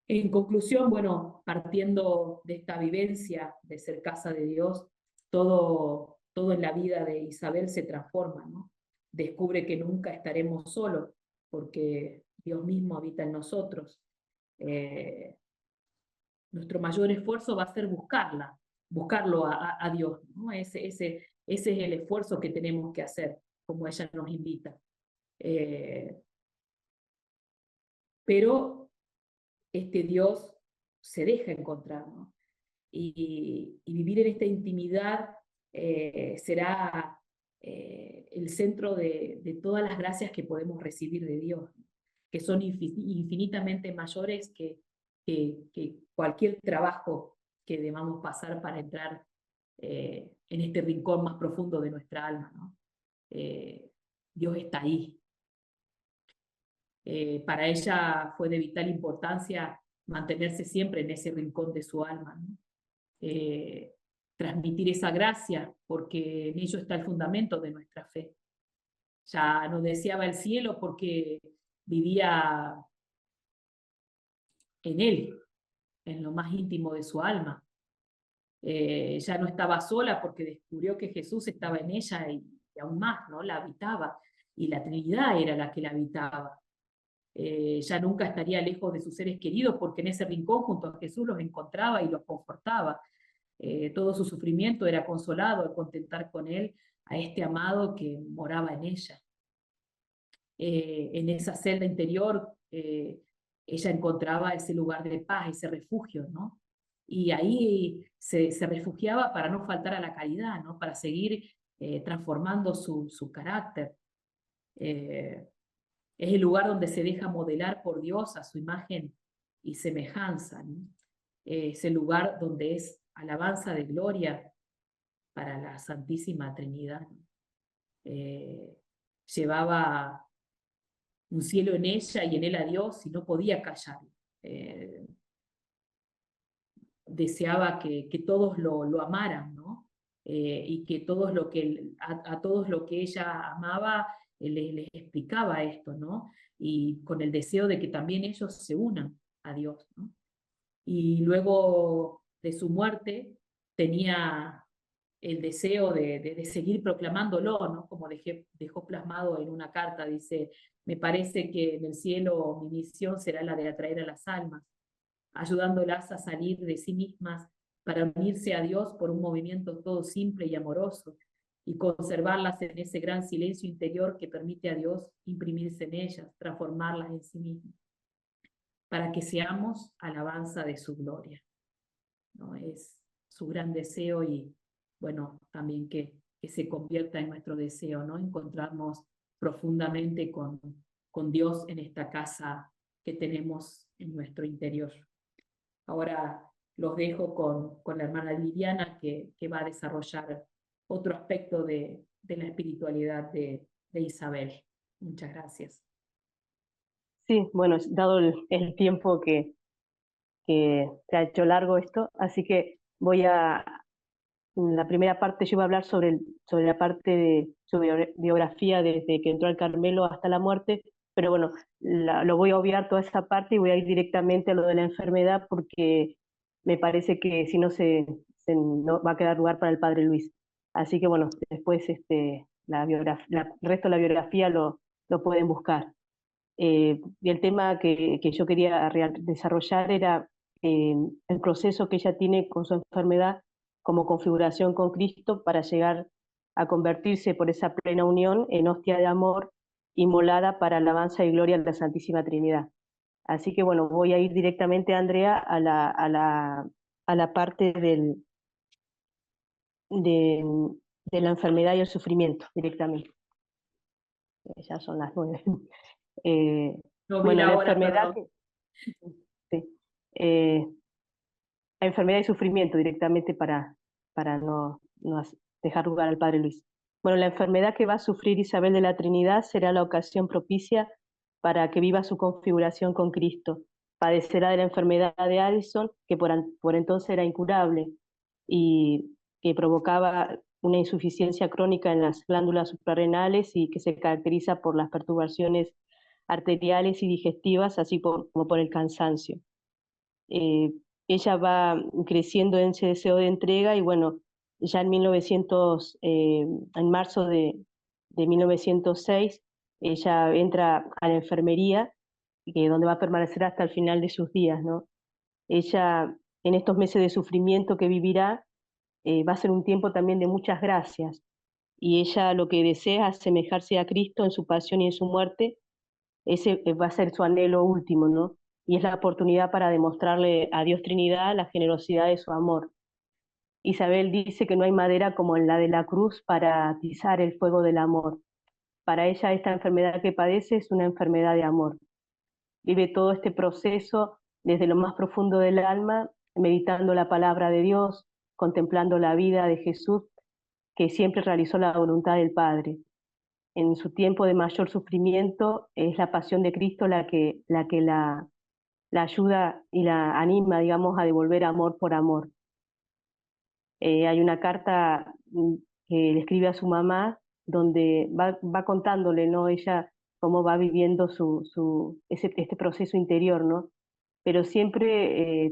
En conclusión, bueno, partiendo de esta vivencia de ser casa de Dios, todo en la vida de Isabel se transforma, ¿no? descubre que nunca estaremos solos, porque Dios mismo habita en nosotros. Nuestro mayor esfuerzo va a ser buscarlo a Dios, ¿no? Ese es el esfuerzo que tenemos que hacer, como ella nos invita. Pero este Dios se deja encontrar, ¿no? Y vivir en esta intimidad será el centro de todas las gracias que podemos recibir de Dios, ¿no? Que son infinitamente mayores que cualquier trabajo que debamos pasar para entrar en este rincón más profundo de nuestra alma, ¿no? Dios está ahí. Para ella fue de vital importancia mantenerse siempre en ese rincón de su alma, ¿no? Transmitir esa gracia, porque en ello está el fundamento de nuestra fe. Ya no deseaba el cielo porque vivía en él, en lo más íntimo de su alma. Ya no estaba sola porque descubrió que Jesús estaba en ella y aún más, ¿no? La habitaba, y la Trinidad era la que la habitaba. Ya nunca estaría lejos de sus seres queridos porque en ese rincón junto a Jesús los encontraba y los confortaba. Todo su sufrimiento era consolado al contemplar con él a este amado que moraba en ella. En esa celda interior ella encontraba ese lugar de paz, ese refugio, ¿no? Y ahí se refugiaba para no faltar a la caridad, ¿no? Para seguir transformando su carácter. Es el lugar donde se deja modelar por Dios a su imagen y semejanza, ¿no? Es el lugar donde es alabanza de gloria para la Santísima Trinidad. Llevaba un cielo en ella y en él a Dios y no podía callar. Deseaba que todos lo amaran, ¿no? Y que todos a todos lo que ella amaba les explicaba esto, ¿no? Y con el deseo de que también ellos se unan a Dios, ¿no? Y luego de su muerte tenía el deseo de seguir proclamándolo, ¿no? Como dejó plasmado en una carta, dice, me parece que en el cielo mi misión será la de atraer a las almas, ayudándolas a salir de sí mismas para unirse a Dios por un movimiento todo simple y amoroso, y conservarlas en ese gran silencio interior que permite a Dios imprimirse en ellas, transformarlas en sí mismas, para que seamos alabanza de su gloria, ¿no? Es su gran deseo y, bueno, también que se convierta en nuestro deseo, ¿no? Encontrarnos profundamente con Dios en esta casa que tenemos en nuestro interior. Ahora los dejo con la hermana Liliana que va a desarrollar otro aspecto de la espiritualidad de Isabel. Muchas gracias. Sí, bueno, dado el tiempo que se ha hecho largo esto, así que en la primera parte yo voy a hablar sobre la parte de su biografía desde que entró al Carmelo hasta la muerte, pero bueno, lo voy a obviar toda esa parte y voy a ir directamente a lo de la enfermedad porque me parece que si no no va a quedar lugar para el padre Luis. Así que bueno, después el resto de la biografía lo pueden buscar. Y el tema que yo quería desarrollar era el proceso que ella tiene con su enfermedad como configuración con Cristo para llegar a convertirse por esa plena unión en hostia de amor inmolada para alabanza y gloria de la Santísima Trinidad. Así que bueno, voy a ir directamente, Andrea, a la parte de la enfermedad y el sufrimiento directamente. Ya son las 9. No vi Bueno, la la hora, enfermedad, perdón. sí, la enfermedad y sufrimiento directamente para no dejar lugar al Padre Luis. Bueno, la enfermedad que va a sufrir Isabel de la Trinidad será la ocasión propicia para que viva su configuración con Cristo. Padecerá de la enfermedad de Addison, que por entonces era incurable y que provocaba una insuficiencia crónica en las glándulas suprarrenales y que se caracteriza por las perturbaciones arteriales y digestivas, así como por el cansancio. Ella va creciendo en ese deseo de entrega y bueno, ya en 1900, en marzo de de 1906, ella entra a la enfermería, donde va a permanecer hasta el final de sus días, ¿no? Ella, en estos meses de sufrimiento que vivirá, va a ser un tiempo también de muchas gracias, y ella lo que desea es asemejarse a Cristo en su pasión y en su muerte. Ese va a ser su anhelo último, ¿no? Y es la oportunidad para demostrarle a Dios Trinidad la generosidad de su amor. Isabel dice que no hay madera como la de la cruz para atizar el fuego del amor. Para ella esta enfermedad que padece es una enfermedad de amor. Vive todo este proceso desde lo más profundo del alma, meditando la palabra de Dios, contemplando la vida de Jesús, que siempre realizó la voluntad del Padre. En su tiempo de mayor sufrimiento es la pasión de Cristo la ayuda y la anima, digamos, a devolver amor por amor. Hay una carta que le escribe a su mamá donde va contándole, ¿no? Ella cómo va viviendo este proceso interior, ¿no? Pero siempre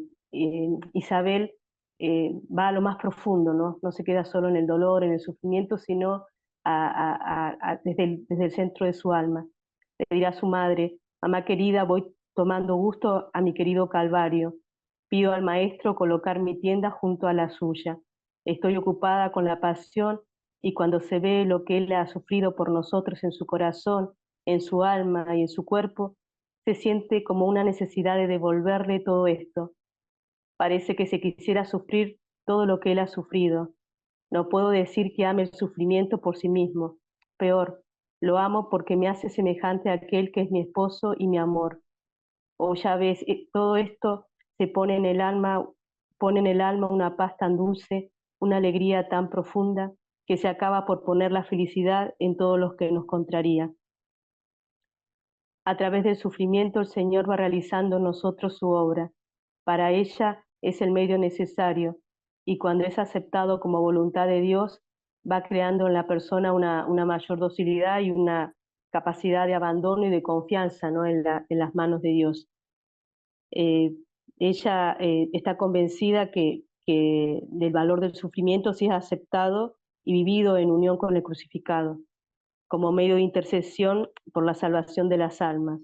Isabel va a lo más profundo, ¿no? No se queda solo en el dolor, en el sufrimiento, sino desde el centro de su alma. Le dirá a su madre: mamá querida, voy tomando gusto a mi querido Calvario. Pido al Maestro colocar mi tienda junto a la suya. Estoy ocupada con la pasión, y cuando se ve lo que Él ha sufrido por nosotros en su corazón, en su alma y en su cuerpo, se siente como una necesidad de devolverle todo esto. Parece que se quisiera sufrir todo lo que Él ha sufrido. No puedo decir que ame el sufrimiento por sí mismo. Peor, lo amo porque me hace semejante a aquel que es mi esposo y mi amor. O ya ves, todo esto se pone en el alma una paz tan dulce, una alegría tan profunda, que se acaba por poner la felicidad en todos los que nos contraría. A través del sufrimiento el Señor va realizando en nosotros su obra. Para ella es el medio necesario, y cuando es aceptado como voluntad de Dios, va creando en la persona una mayor docilidad y una capacidad de abandono y de confianza, ¿no? En las manos de Dios. Ella está convencida que del valor del sufrimiento si es aceptado y vivido en unión con el crucificado, como medio de intercesión por la salvación de las almas.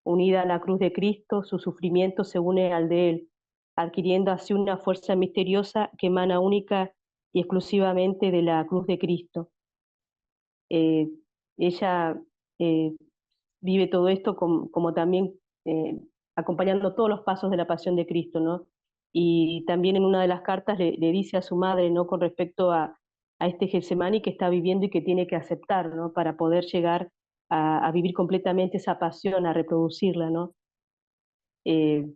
Unida a la cruz de Cristo, su sufrimiento se une al de Él, adquiriendo así una fuerza misteriosa que emana única y exclusivamente de la cruz de Cristo. Eh, Ella vive todo esto como también eh, acompañando todos los pasos de la pasión de Cristo, ¿no? Y también en una de las cartas le dice a su madre, ¿no? Con respecto a este Getsemaní que está viviendo y que tiene que aceptar, ¿no? Para poder llegar a vivir completamente esa pasión, a reproducirla, ¿no? Eh,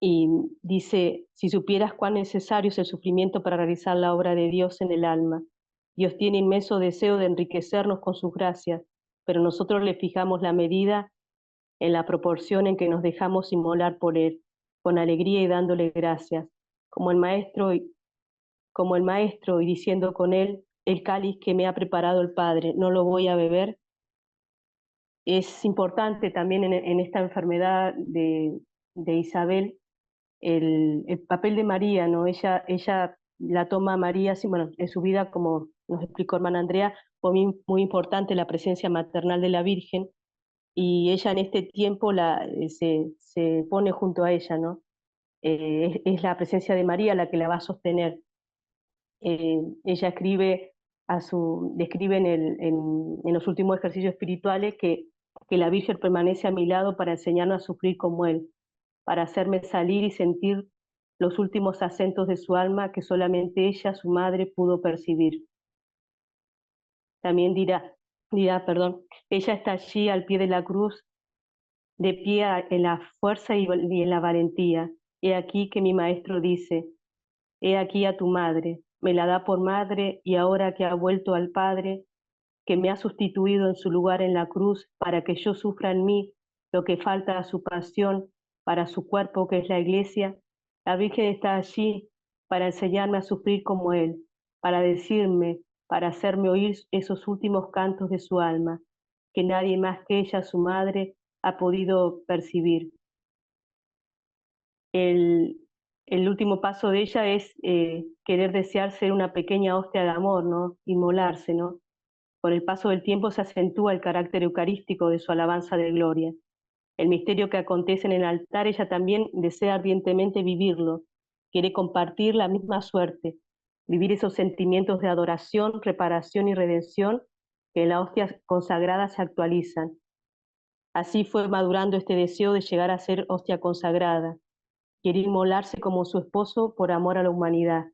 y dice: si supieras cuán necesario es el sufrimiento para realizar la obra de Dios en el alma. Dios tiene inmenso deseo de enriquecernos con sus gracias, pero nosotros le fijamos la medida en la proporción en que nos dejamos inmolar por Él, con alegría y dándole gracias, como el maestro, y diciendo con Él: el cáliz que me ha preparado el Padre, ¿no lo voy a beber? Es importante también en esta enfermedad de Isabel el papel de María, ¿no? Ella la toma a María, sí, bueno, en su vida, como nos explicó hermana Andrea, fue muy importante la presencia maternal de la Virgen, y ella en este tiempo se pone junto a ella, ¿no? Es la presencia de María la que la va a sostener. Ella describe en los últimos ejercicios espirituales que la Virgen permanece a mi lado para enseñarnos a sufrir como Él, para hacerme salir y sentir los últimos acentos de su alma que solamente ella, su madre, pudo percibir. También perdón, ella está allí al pie de la cruz, de pie en la fuerza y en la valentía. He aquí que mi maestro dice: he aquí a tu madre, me la da por madre, y ahora que ha vuelto al Padre, que me ha sustituido en su lugar en la cruz para que yo sufra en mí lo que falta a su pasión, para su cuerpo que es la Iglesia, la Virgen está allí para enseñarme a sufrir como Él, para decirme, para hacerme oír esos últimos cantos de su alma, que nadie más que ella, su madre, ha podido percibir. El, el último paso de ella es querer desear ser una pequeña hostia de amor, ¿no? Inmolarse, ¿no? Con el paso del tiempo se acentúa el carácter eucarístico de su alabanza de gloria. El misterio que acontece en el altar, ella también desea ardientemente vivirlo, quiere compartir la misma suerte, vivir esos sentimientos de adoración, reparación y redención que en la hostia consagrada se actualizan. Así fue madurando este deseo de llegar a ser hostia consagrada. Quiere inmolarse como su esposo por amor a la humanidad,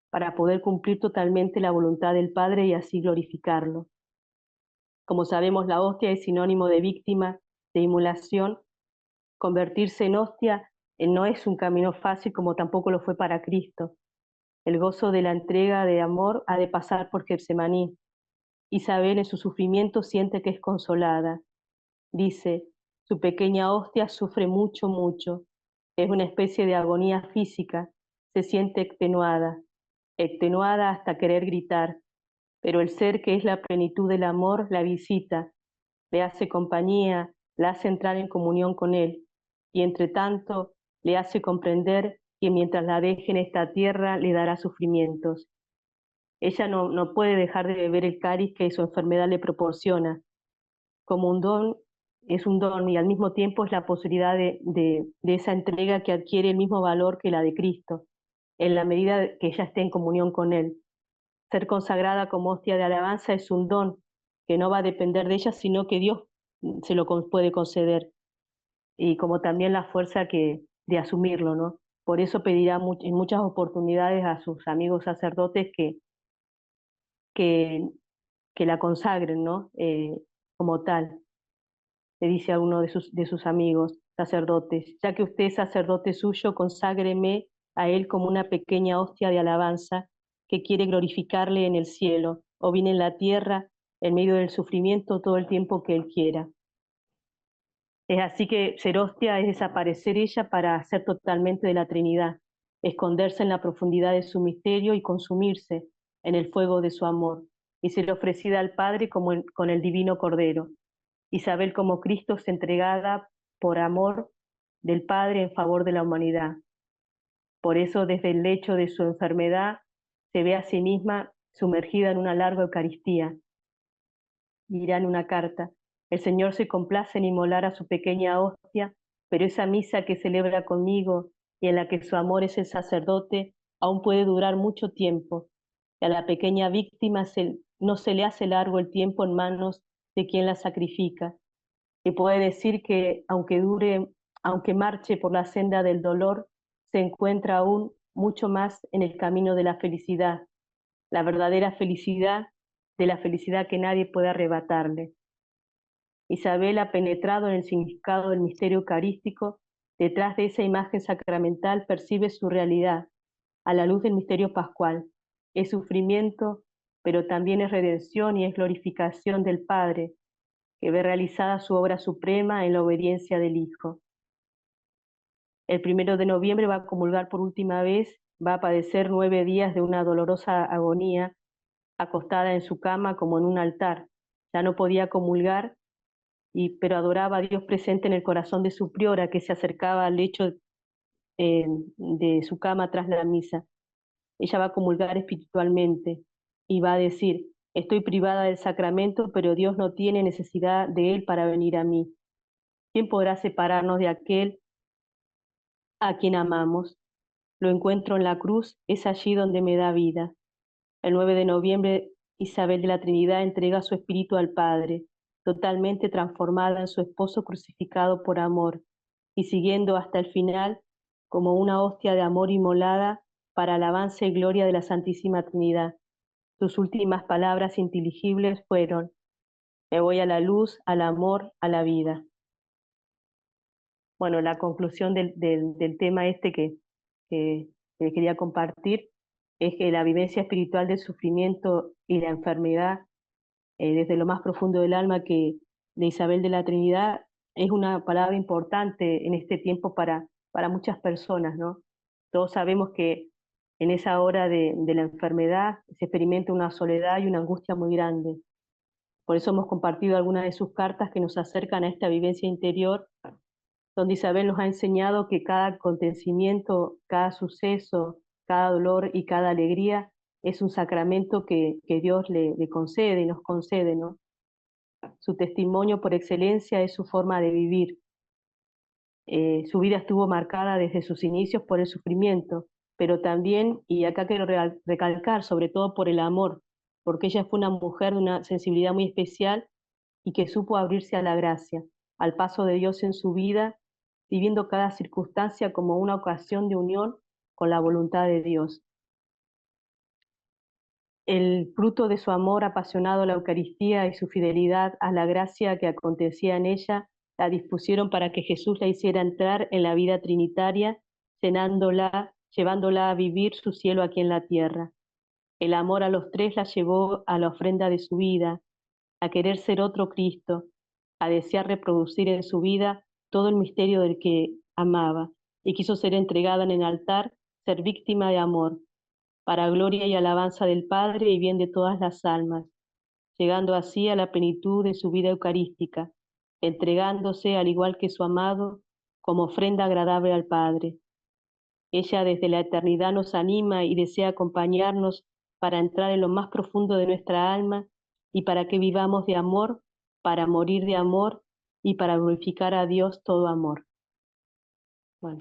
para poder cumplir totalmente la voluntad del Padre y así glorificarlo. Como sabemos, la hostia es sinónimo de víctima, de inmolación. Convertirse en hostia no es un camino fácil, como tampoco lo fue para Cristo. El gozo de la entrega de amor ha de pasar por Getsemaní. Isabel en su sufrimiento siente que es consolada. Dice, su pequeña hostia sufre mucho, mucho. Es una especie de agonía física. Se siente extenuada hasta querer gritar. Pero el ser que es la plenitud del amor la visita, le hace compañía, la hace entrar en comunión con él, y entre tanto le hace comprender que mientras la deje en esta tierra le dará sufrimientos. Ella no puede dejar de beber el cáliz que su enfermedad le proporciona. Como un don, es un don y al mismo tiempo es la posibilidad de esa entrega que adquiere el mismo valor que la de Cristo, en la medida que ella esté en comunión con Él. Ser consagrada como hostia de alabanza es un don que no va a depender de ella, sino que Dios se lo puede conceder, y como también la fuerza de asumirlo, ¿no? Por eso pedirá en muchas oportunidades a sus amigos sacerdotes que, que la consagren, ¿no? Como tal, le dice a uno de sus amigos sacerdotes, ya que usted es sacerdote suyo, conságreme a él como una pequeña hostia de alabanza que quiere glorificarle en el cielo, o bien en la tierra, en medio del sufrimiento, todo el tiempo que él quiera. Es así que ser hostia es desaparecer ella para ser totalmente de la Trinidad, esconderse en la profundidad de su misterio y consumirse en el fuego de su amor, y ser ofrecida al Padre como con el divino Cordero. Isabel como Cristo se entregada por amor del Padre en favor de la humanidad. Por eso desde el lecho de su enfermedad se ve a sí misma sumergida en una larga Eucaristía. Dirá en una carta, el Señor se complace en inmolar a su pequeña hostia, pero esa misa que celebra conmigo y en la que su amor es el sacerdote, aún puede durar mucho tiempo. Y a la pequeña víctima no se le hace largo el tiempo en manos de quien la sacrifica. Y puede decir que aunque marche por la senda del dolor, se encuentra aún mucho más en el camino de la felicidad, la verdadera felicidad, de la felicidad que nadie puede arrebatarle. Isabel ha penetrado en el significado del misterio eucarístico. Detrás de esa imagen sacramental percibe su realidad, a la luz del misterio pascual. Es sufrimiento, pero también es redención y es glorificación del Padre, que ve realizada su obra suprema en la obediencia del Hijo. El 1 de noviembre va a comulgar por última vez, va a padecer 9 días de una dolorosa agonía, acostada en su cama como en un altar. Ya no podía comulgar, pero adoraba a Dios presente en el corazón de su priora, que se acercaba al lecho de su cama tras la misa. Ella va a comulgar espiritualmente y va a decir, estoy privada del sacramento, pero Dios no tiene necesidad de él para venir a mí. ¿Quién podrá separarnos de aquel a quien amamos? Lo encuentro en la cruz, es allí donde me da vida. El 9 de noviembre, Isabel de la Trinidad entrega su espíritu al Padre, totalmente transformada en su esposo crucificado por amor, y siguiendo hasta el final como una hostia de amor inmolada para alabanza y gloria de la Santísima Trinidad. Sus últimas palabras inteligibles fueron, me voy a la luz, al amor, a la vida. Bueno, la conclusión del tema este que quería compartir es que la vivencia espiritual del sufrimiento y la enfermedad, desde lo más profundo del alma de Isabel de la Trinidad, es una palabra importante en este tiempo para muchas personas, ¿no? Todos sabemos que en esa hora de la enfermedad se experimenta una soledad y una angustia muy grande. Por eso hemos compartido algunas de sus cartas que nos acercan a esta vivencia interior, donde Isabel nos ha enseñado que cada acontecimiento, cada suceso, cada dolor y cada alegría es un sacramento que Dios le concede y nos concede, ¿no? Su testimonio por excelencia es su forma de vivir. Su vida estuvo marcada desde sus inicios por el sufrimiento, pero también, y acá quiero recalcar, sobre todo por el amor, porque ella fue una mujer de una sensibilidad muy especial y que supo abrirse a la gracia, al paso de Dios en su vida, viviendo cada circunstancia como una ocasión de unión con la voluntad de Dios. El fruto de su amor apasionado a la Eucaristía y su fidelidad a la gracia que acontecía en ella la dispusieron para que Jesús la hiciera entrar en la vida trinitaria, llevándola a vivir su cielo aquí en la tierra. El amor a los tres la llevó a la ofrenda de su vida, a querer ser otro Cristo, a desear reproducir en su vida todo el misterio del que amaba, y quiso ser entregada en el altar, ser víctima de amor, para gloria y alabanza del Padre y bien de todas las almas, llegando así a la plenitud de su vida eucarística, entregándose, al igual que su amado, como ofrenda agradable al Padre. Ella desde la eternidad nos anima y desea acompañarnos para entrar en lo más profundo de nuestra alma y para que vivamos de amor, para morir de amor y para glorificar a Dios todo amor. Bueno,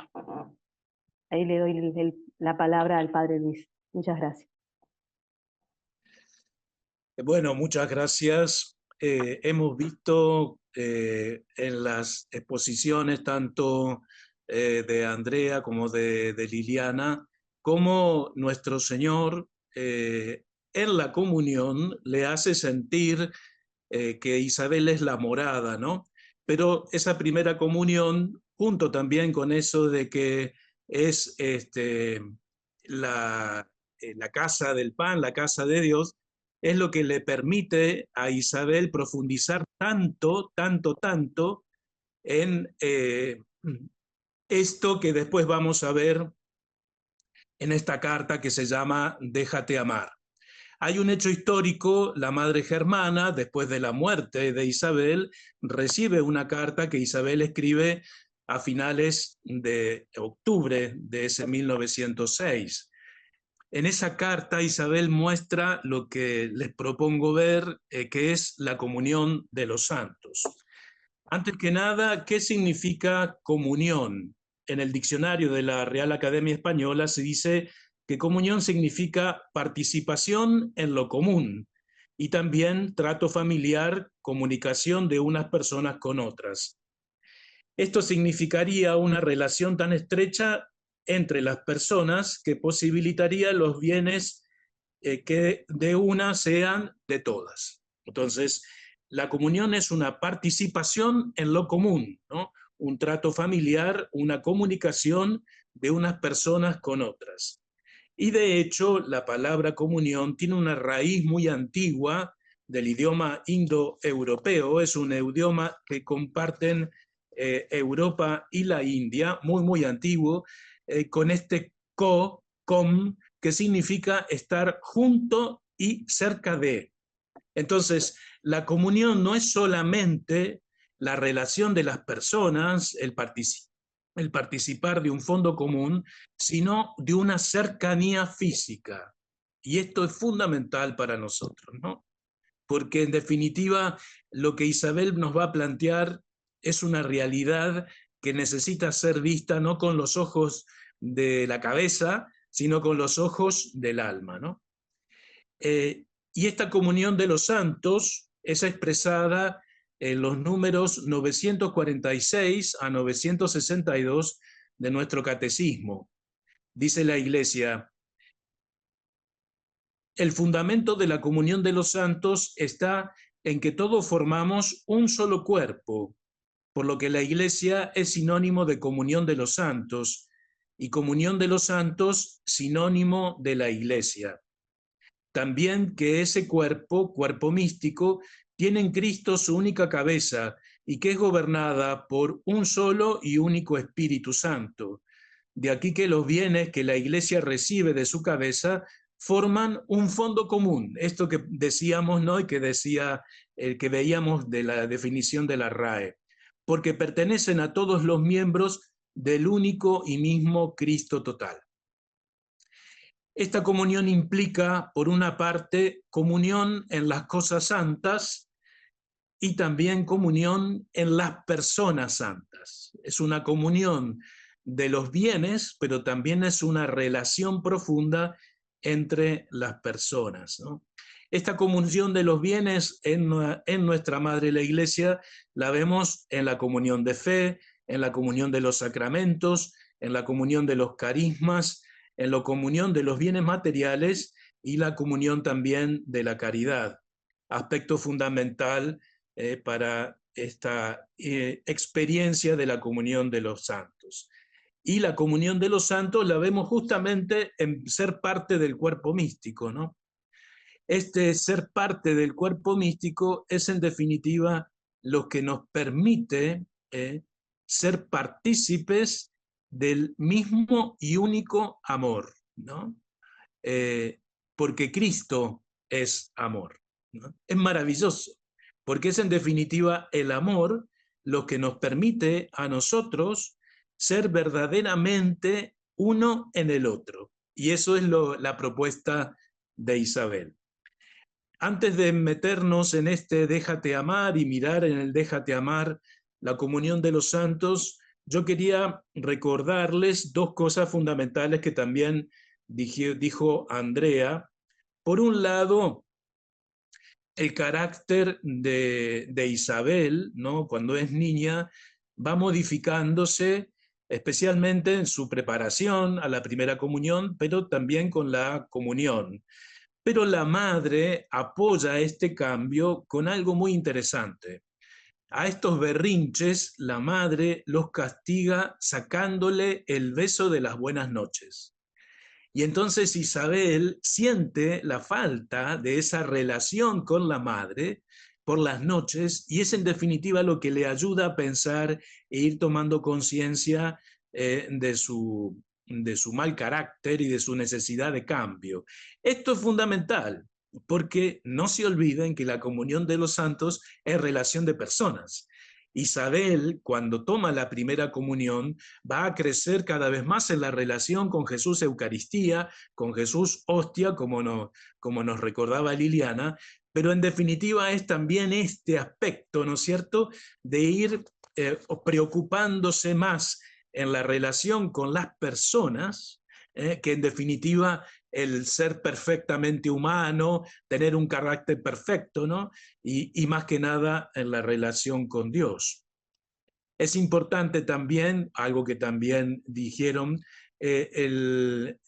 ahí le doy la palabra al Padre Luis. Muchas gracias. Bueno, muchas gracias. Hemos visto en las exposiciones tanto de Andrea como de Liliana cómo nuestro Señor en la comunión le hace sentir que Isabel es la morada, ¿no? Pero esa primera comunión, junto también con eso de que es la casa del pan, la casa de Dios, es lo que le permite a Isabel profundizar tanto, tanto, tanto en esto que después vamos a ver en esta carta que se llama Déjate amar. Hay un hecho histórico, la madre Germana, después de la muerte de Isabel, recibe una carta que Isabel escribe a finales de octubre de ese 1906. En esa carta Isabel muestra lo que les propongo ver, que es la comunión de los santos. Antes que nada, ¿qué significa comunión? En el diccionario de la Real Academia Española se dice que comunión significa participación en lo común y también trato familiar, comunicación de unas personas con otras. Esto significaría una relación tan estrecha entre las personas que posibilitaría los bienes que de una sean de todas. Entonces, la comunión es una participación en lo común, ¿no? Un trato familiar, una comunicación de unas personas con otras. Y de hecho, la palabra comunión tiene una raíz muy antigua del idioma indoeuropeo, es un idioma que comparten Europa y la India, muy, muy antiguo, con este com, que significa estar junto y cerca de. Entonces, la comunión no es solamente la relación de las personas, el participar de un fondo común, sino de una cercanía física. Y esto es fundamental para nosotros, ¿no? Porque en definitiva lo que Isabel nos va a plantear es una realidad que necesita ser vista no con los ojos de la cabeza, sino con los ojos del alma, ¿no? Y esta comunión de los santos es expresada en los números 946 a 962 de nuestro catecismo. Dice la Iglesia: el fundamento de la comunión de los santos está en que todos formamos un solo cuerpo, por lo que la Iglesia es sinónimo de comunión de los santos y comunión de los santos sinónimo de la Iglesia. También que ese cuerpo místico, tiene en Cristo su única cabeza y que es gobernada por un solo y único Espíritu Santo. De aquí que los bienes que la Iglesia recibe de su cabeza forman un fondo común. Esto que decíamos, ¿no? Y que decía el que veíamos de la definición de la RAE. Porque pertenecen a todos los miembros del único y mismo Cristo total. Esta comunión implica, por una parte, comunión en las cosas santas y también comunión en las personas santas. Es una comunión de los bienes, pero también es una relación profunda entre las personas, ¿no? Esta comunión de los bienes en nuestra Madre la Iglesia la vemos en la comunión de fe, en la comunión de los sacramentos, en la comunión de los carismas, en la comunión de los bienes materiales y la comunión también de la caridad, aspecto fundamental para esta experiencia de la comunión de los santos. Y la comunión de los santos la vemos justamente en ser parte del cuerpo místico, ¿no? Este ser parte del cuerpo místico es en definitiva lo que nos permite ser partícipes del mismo y único amor, ¿no? Porque Cristo es amor, ¿no? Es maravilloso, porque es en definitiva el amor lo que nos permite a nosotros ser verdaderamente uno en el otro. Y eso es la propuesta de Isabel. Antes de meternos en este déjate amar y mirar en el déjate amar la comunión de los santos, yo quería recordarles dos cosas fundamentales que también dijo Andrea. Por un lado, el carácter de Isabel, ¿no? Cuando es niña, va modificándose, especialmente en su preparación a la primera comunión, pero también con la comunión. Pero la madre apoya este cambio con algo muy interesante. A estos berrinches, la madre los castiga sacándole el beso de las buenas noches. Y entonces Isabel siente la falta de esa relación con la madre por las noches, y es en definitiva lo que le ayuda a pensar e ir tomando conciencia de su mal carácter y de su necesidad de cambio. Esto es fundamental, porque no se olviden que la comunión de los santos es relación de personas. Isabel, cuando toma la primera comunión, va a crecer cada vez más en la relación con Jesús Eucaristía, con Jesús Hostia, como nos recordaba Liliana, pero en definitiva es también este aspecto, ¿no es cierto?, de ir preocupándose más en la relación con las personas, que en definitiva el ser perfectamente humano, tener un carácter perfecto, ¿no? Y más que nada en la relación con Dios. Es importante también, algo que también dijeron, el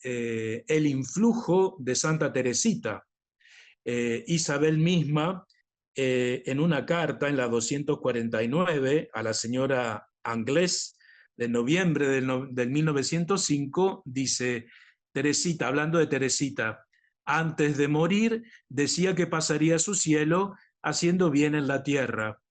influjo de Santa Teresita. Isabel misma, en una carta, en la 249, a la señora Anglés, de noviembre del 1905, dice: Teresita, hablando de Teresita, antes de morir decía que pasaría a su cielo haciendo bien en la tierra.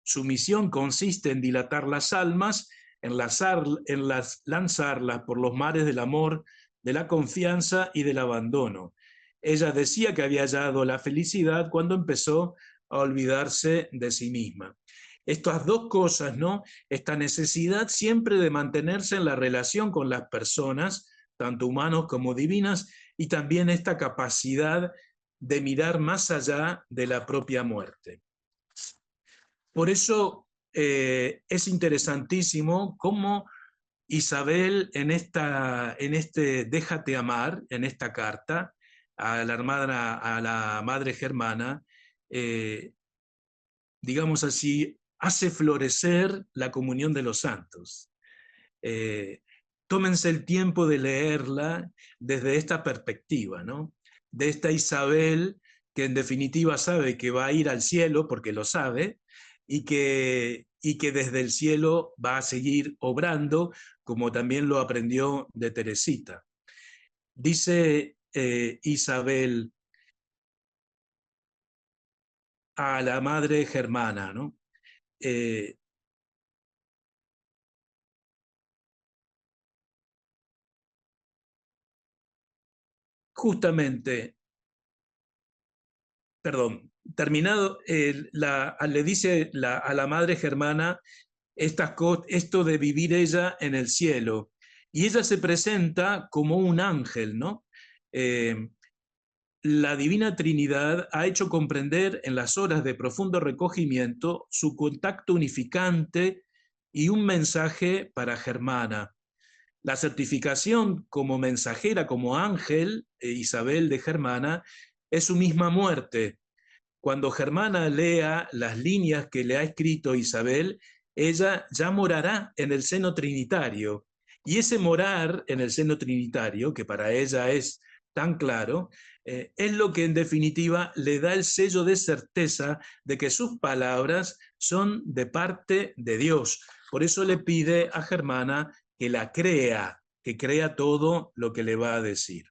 Su misión consiste en dilatar las almas, en lanzarlas por los mares del amor, de la confianza y del abandono. Ella decía que había hallado la felicidad cuando empezó a olvidarse de sí misma. Estas dos cosas, ¿no? Esta necesidad siempre de mantenerse en la relación con las personas, tanto humanos como divinas, y también esta capacidad de mirar más allá de la propia muerte. Por eso es interesantísimo cómo Isabel en este Déjate amar, en esta carta a la madre germana, digamos así, hace florecer la comunión de los santos. Tómense el tiempo de leerla desde esta perspectiva, ¿no? De esta Isabel que en definitiva sabe que va a ir al cielo, porque lo sabe, y que desde el cielo va a seguir obrando, como también lo aprendió de Teresita. Dice Isabel a la madre germana, ¿no? Justamente, perdón, terminado, le dice a la madre germana esto de vivir ella en el cielo, y ella se presenta como un ángel, ¿no? la Divina Trinidad ha hecho comprender en las horas de profundo recogimiento su contacto unificante y un mensaje para Germana. La certificación como mensajera, como ángel, Isabel de Germana, es su misma muerte. Cuando Germana lea las líneas que le ha escrito Isabel, ella ya morará en el seno trinitario. Y ese morar en el seno trinitario, que para ella es tan claro, es lo que en definitiva le da el sello de certeza de que sus palabras son de parte de Dios. Por eso le pide a Germana que la crea, que crea todo lo que le va a decir.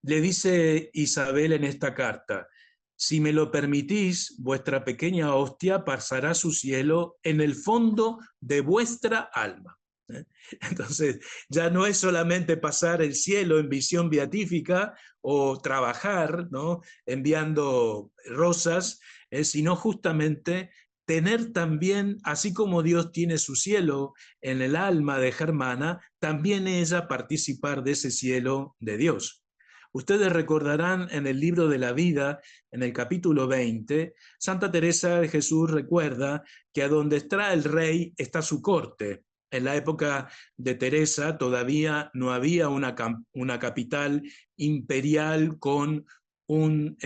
Le dice Isabel en esta carta: si me lo permitís, vuestra pequeña hostia pasará su cielo en el fondo de vuestra alma. Entonces, ya no es solamente pasar el cielo en visión beatífica o trabajar, ¿no?, enviando rosas, sino justamente tener también, así como Dios tiene su cielo en el alma de Germana, también ella participar de ese cielo de Dios. Ustedes recordarán en el libro de la vida, en el capítulo 20, Santa Teresa de Jesús recuerda que a donde está el rey está su corte. En la época de Teresa todavía no había una capital imperial con un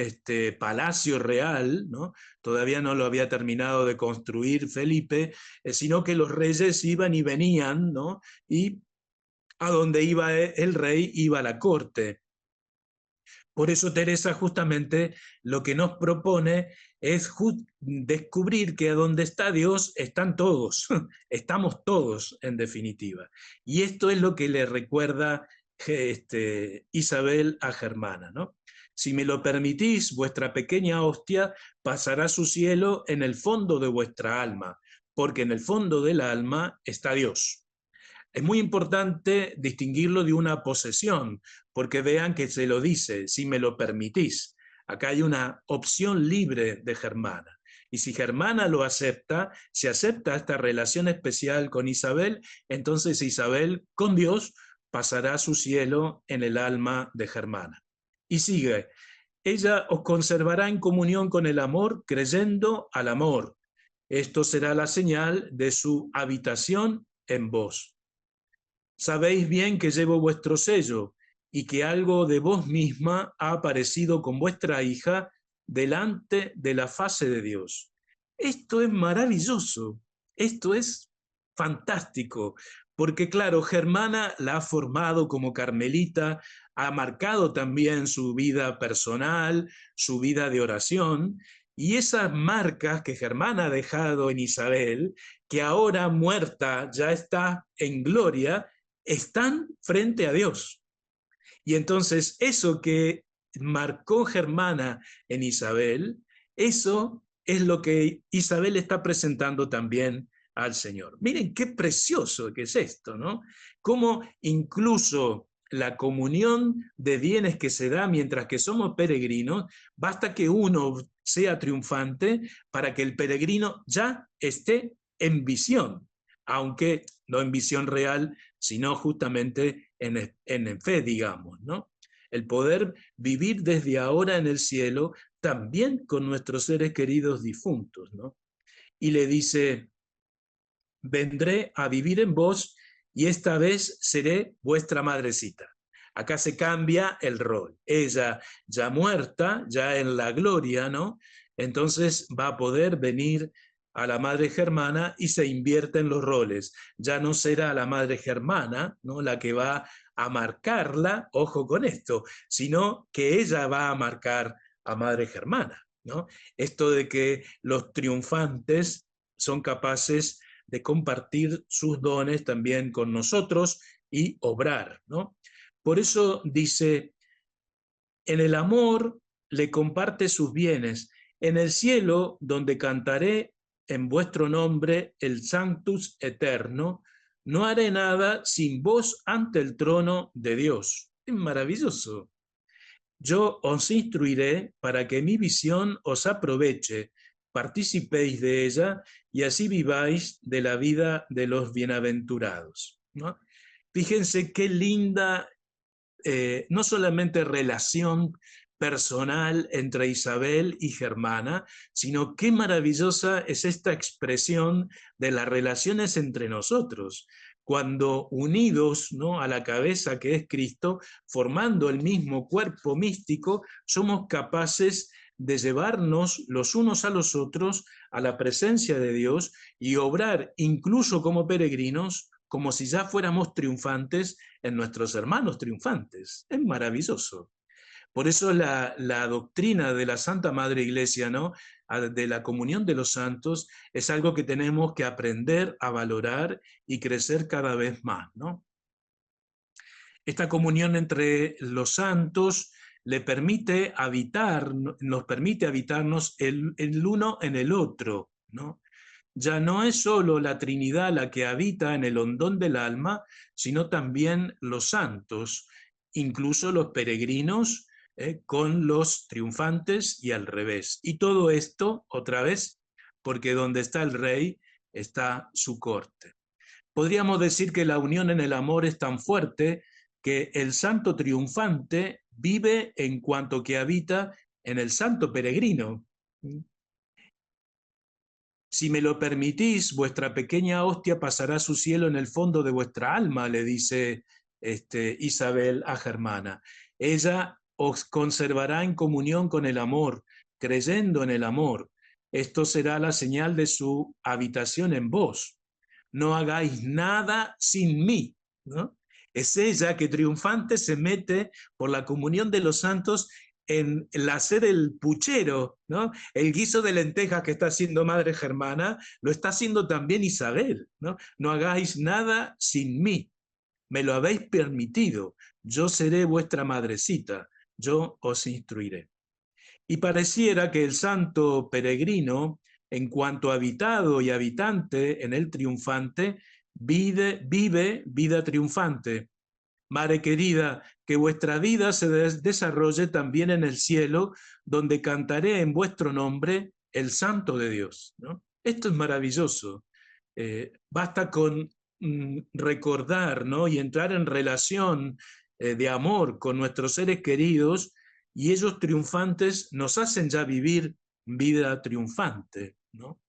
palacio real, ¿no? Todavía no lo había terminado de construir Felipe, sino que los reyes iban y venían, ¿no? Y a donde iba el rey iba la corte. Por eso Teresa justamente lo que nos propone es descubrir que a donde está Dios están todos, estamos todos en definitiva. Y esto es lo que le recuerda Isabel a Germana, ¿no? Si me lo permitís, vuestra pequeña hostia pasará su cielo en el fondo de vuestra alma, porque en el fondo del alma está Dios. Es muy importante distinguirlo de una posesión, porque vean que se lo dice, si me lo permitís. Acá hay una opción libre de Germana. Y si Germana lo acepta, si acepta esta relación especial con Isabel, entonces Isabel con Dios pasará su cielo en el alma de Germana. Y sigue: ella os conservará en comunión con el amor, creyendo al amor. Esto será la señal de su habitación en vos. Sabéis bien que llevo vuestro sello y que algo de vos misma ha aparecido con vuestra hija delante de la faz de Dios. Esto es maravilloso, esto es fantástico, porque claro, Germana la ha formado como carmelita, ha marcado también su vida personal, su vida de oración, y esas marcas que Germana ha dejado en Isabel, que ahora muerta ya está en gloria, están frente a Dios. Y entonces eso que marcó Germana en Isabel, eso es lo que Isabel está presentando también al Señor. Miren qué precioso que es esto, ¿no? Cómo incluso la comunión de bienes que se da mientras que somos peregrinos, basta que uno sea triunfante para que el peregrino ya esté en visión, aunque no en visión real, sino justamente en fe, digamos, ¿no? El poder vivir desde ahora en el cielo, también con nuestros seres queridos difuntos, ¿no? Y le dice: vendré a vivir en vos y esta vez seré vuestra madrecita. Acá se cambia el rol. Ella ya muerta, ya en la gloria, ¿no? Entonces va a poder venir a la madre Germana y se invierten los roles. Ya no será la madre Germana, ¿no?, la que va a marcarla, ojo con esto, sino que ella va a marcar a madre Germana, ¿no? Esto de que los triunfantes son capaces de compartir sus dones también con nosotros y obrar, ¿no? Por eso dice: en el amor le comparte sus bienes, en el cielo donde cantaré en vuestro nombre el Sanctus Eterno, no haré nada sin vos ante el trono de Dios. Es maravilloso. Yo os instruiré para que mi visión os aproveche, participéis de ella y así viváis de la vida de los bienaventurados, ¿no? Fíjense qué linda no solamente relación personal entre Isabel y Germana, sino qué maravillosa es esta expresión de las relaciones entre nosotros, cuando unidos, ¿no?, a la cabeza que es Cristo, formando el mismo cuerpo místico, somos capaces de llevarnos los unos a los otros a la presencia de Dios y obrar incluso como peregrinos, como si ya fuéramos triunfantes en nuestros hermanos triunfantes. Es maravilloso. Por eso la doctrina de la Santa Madre Iglesia, ¿no?, de la comunión de los santos, es algo que tenemos que aprender a valorar y crecer cada vez más, ¿no? Esta comunión entre los santos le permite habitar, nos permite habitarnos el uno en el otro, ¿no? Ya no es solo la Trinidad la que habita en el hondón del alma, sino también los santos, incluso los peregrinos, con los triunfantes y al revés. Y todo esto, otra vez, porque donde está el rey está su corte. Podríamos decir que la unión en el amor es tan fuerte que el santo triunfante vive en cuanto que habita en el santo peregrino. Si me lo permitís, vuestra pequeña hostia pasará su cielo en el fondo de vuestra alma, le dice Isabel a Germana. Ella os conservará en comunión con el amor, creyendo en el amor. Esto será la señal de su habitación en vos. No hagáis nada sin mí, ¿no? Es ella que triunfante se mete por la comunión de los santos en el hacer el puchero, ¿no? El guiso de lentejas que está haciendo Madre Germana, lo está haciendo también Isabel, ¿no? No hagáis nada sin mí, me lo habéis permitido, yo seré vuestra madrecita, yo os instruiré. Y pareciera que el santo peregrino, en cuanto habitado y habitante en el triunfante, vive vida triunfante. Madre querida, que vuestra vida se desarrolle también en el cielo, donde cantaré en vuestro nombre el santo de Dios, ¿no? Esto es maravilloso. Basta con recordar, ¿no?, y entrar en relación de amor con nuestros seres queridos, y ellos triunfantes nos hacen ya vivir vida triunfante, ¿no?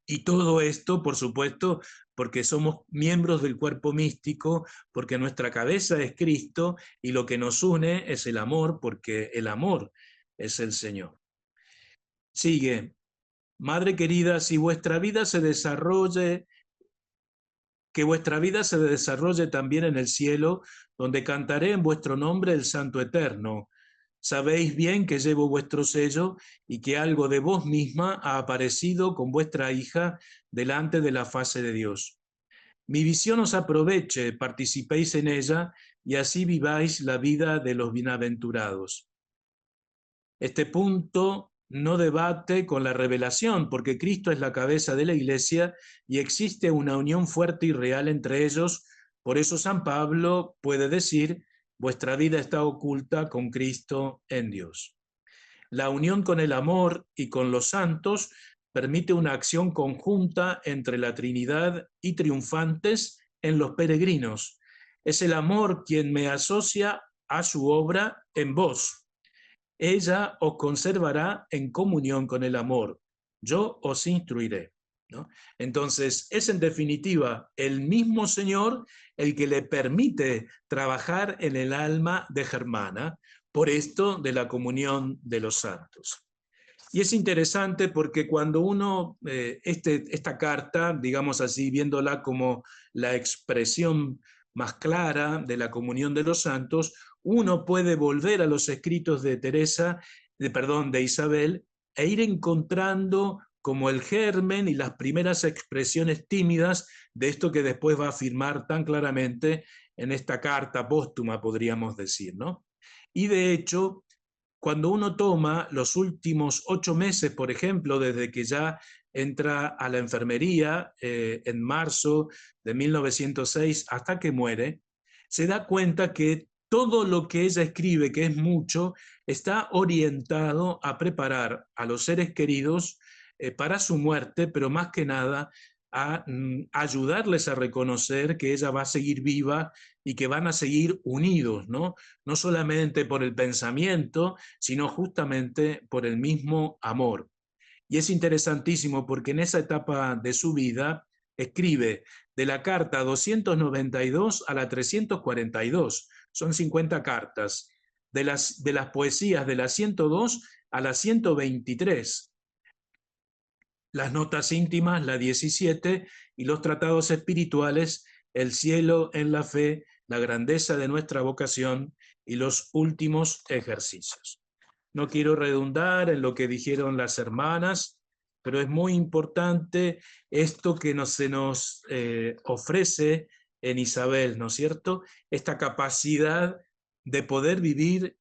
Y todo esto, por supuesto, porque somos miembros del cuerpo místico, porque nuestra cabeza es Cristo y lo que nos une es el amor, porque el amor es el Señor. Sigue, Madre querida, si vuestra vida se desarrolle, que vuestra vida se desarrolle también en el cielo, donde cantaré en vuestro nombre el Santo Eterno. Sabéis bien que llevo vuestro sello y que algo de vos misma ha aparecido con vuestra hija delante de la faz de Dios. Mi visión os aproveche, participéis en ella y así viváis la vida de los bienaventurados. Este punto no debate con la revelación, porque Cristo es la cabeza de la Iglesia y existe una unión fuerte y real entre ellos. Por eso San Pablo puede decir, vuestra vida está oculta con Cristo en Dios. La unión con el amor y con los santos permite una acción conjunta entre la Trinidad y triunfantes en los peregrinos. Es el amor quien me asocia a su obra en vos. Ella os conservará en comunión con el amor. Yo os instruiré, ¿no? Entonces, es en definitiva el mismo Señor el que le permite trabajar en el alma de Germana, por esto de la comunión de los santos. Y es interesante porque cuando uno, esta carta, digamos así, viéndola como la expresión más clara de la comunión de los santos, uno puede volver a los escritos de de Isabel, e ir encontrando como el germen y las primeras expresiones tímidas de esto que después va a afirmar tan claramente en esta carta póstuma, podríamos decir, ¿no? Y de hecho, cuando uno toma los últimos 8 meses, por ejemplo, desde que ya entra a la enfermería en marzo de 1906 hasta que muere, se da cuenta que todo lo que ella escribe, que es mucho, está orientado a preparar a los seres queridos para su muerte, pero más que nada a ayudarles a reconocer que ella va a seguir viva y que van a seguir unidos, ¿no? No solamente por el pensamiento, sino justamente por el mismo amor. Y es interesantísimo porque en esa etapa de su vida escribe de la carta 292 a la 342, son 50 cartas, de las poesías de la 102 a la 123, las notas íntimas, la 17, y los tratados espirituales, el cielo en la fe, la grandeza de nuestra vocación y los últimos ejercicios. No quiero redundar en lo que dijeron las hermanas, pero es muy importante esto que se nos ofrece en Isabel, ¿no es cierto? Esta capacidad de poder vivir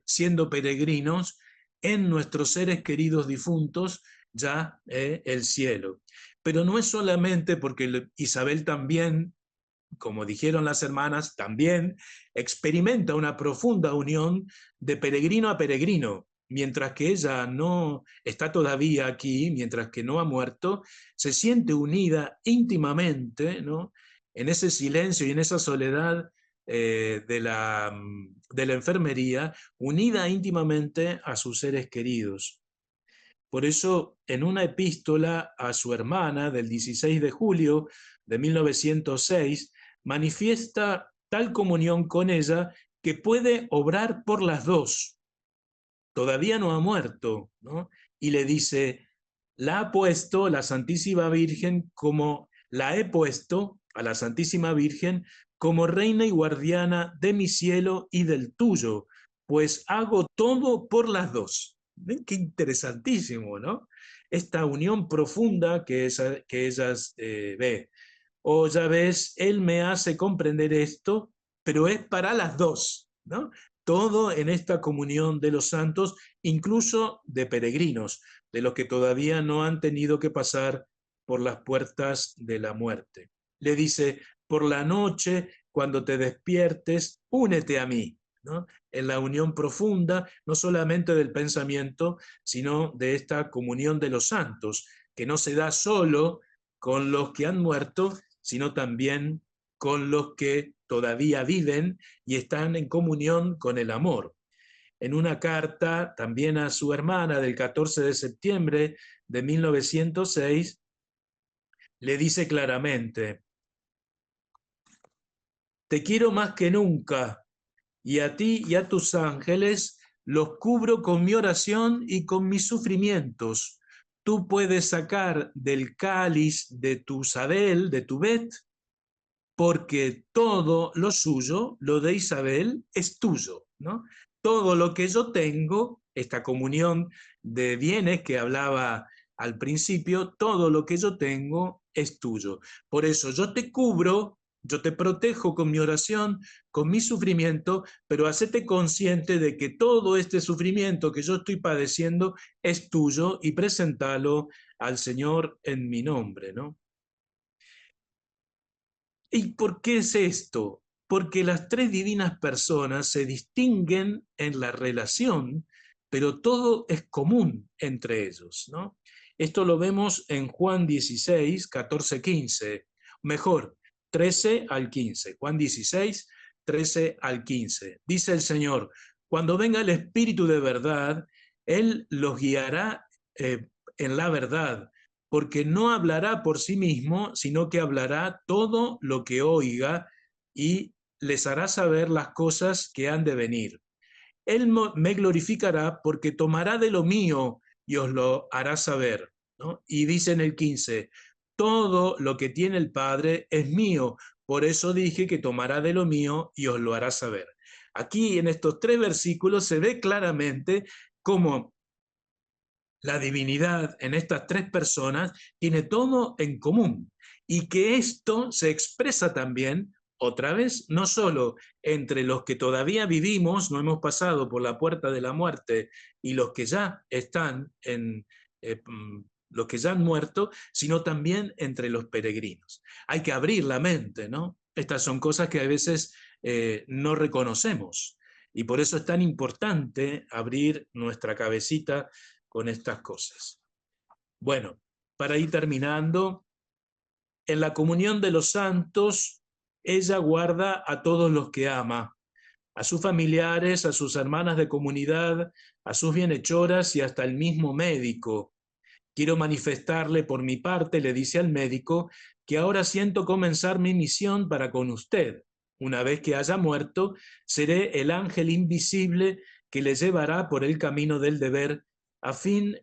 siendo peregrinos en nuestros seres queridos difuntos, ya el cielo. Pero no es solamente porque Isabel también, como dijeron las hermanas, también experimenta una profunda unión de peregrino a peregrino. Mientras que ella no está todavía aquí, mientras que no ha muerto, se siente unida íntimamente, ¿no? En ese silencio y en esa soledad de la enfermería, unida íntimamente a sus seres queridos. Por eso, en una epístola a su hermana del 16 de julio de 1906, manifiesta tal comunión con ella que puede obrar por las dos. Todavía no ha muerto, ¿no? Y le dice, la ha puesto la Santísima Virgen como la he puesto a la Santísima Virgen como reina y guardiana de mi cielo y del tuyo, pues hago todo por las dos. ¿Ven? Qué interesantísimo, ¿no? Esta unión profunda que ellas ve. O ya ves, él me hace comprender esto, pero es para las dos, ¿no? Todo en esta comunión de los santos, incluso de peregrinos, de los que todavía no han tenido que pasar por las puertas de la muerte. Le dice, por la noche, cuando te despiertes, únete a mí, ¿no? En la unión profunda, no solamente del pensamiento, sino de esta comunión de los santos, que no se da solo con los que han muerto, sino también con los que todavía viven y están en comunión con el amor. En una carta también a su hermana del 14 de septiembre de 1906, le dice claramente, te quiero más que nunca, y a ti y a tus ángeles los cubro con mi oración y con mis sufrimientos. Tú puedes sacar del cáliz de tu Isabel, de tu Bet, porque todo lo suyo, lo de Isabel, es tuyo, ¿no? Todo lo que yo tengo, esta comunión de bienes que hablaba al principio, todo lo que yo tengo es tuyo. Por eso yo te cubro, yo te protejo con mi oración, con mi sufrimiento, pero hacete consciente de que todo este sufrimiento que yo estoy padeciendo es tuyo y presentalo al Señor en mi nombre, ¿no? ¿Y por qué es esto? Porque las tres divinas personas se distinguen en la relación, pero todo es común entre ellos, ¿no? Esto lo vemos en Juan 16, 14, 15. Mejor, 13 al 15. Juan 16, 13 al 15. Dice el Señor, cuando venga el Espíritu de verdad, Él los guiará en la verdad, porque no hablará por sí mismo, sino que hablará todo lo que oiga y les hará saber las cosas que han de venir. Él me glorificará porque tomará de lo mío y os lo hará saber, ¿no? Y dice en el 15, todo lo que tiene el Padre es mío, por eso dije que tomará de lo mío y os lo hará saber. Aquí en estos tres versículos se ve claramente cómo la divinidad en estas tres personas tiene todo en común y que esto se expresa también, otra vez, no solo entre los que todavía vivimos, no hemos pasado por la puerta de la muerte, y los que ya están los que ya han muerto, sino también entre los peregrinos. Hay que abrir la mente, ¿no? Estas son cosas que a veces no reconocemos y por eso es tan importante abrir nuestra cabecita con estas cosas. Bueno, para ir terminando, en la comunión de los santos, ella guarda a todos los que ama, a sus familiares, a sus hermanas de comunidad, a sus bienhechoras y hasta el mismo médico. Quiero manifestarle por mi parte, le dice al médico, que ahora siento comenzar mi misión para con usted. Una vez que haya muerto, seré el ángel invisible que le llevará por el camino del deber al fin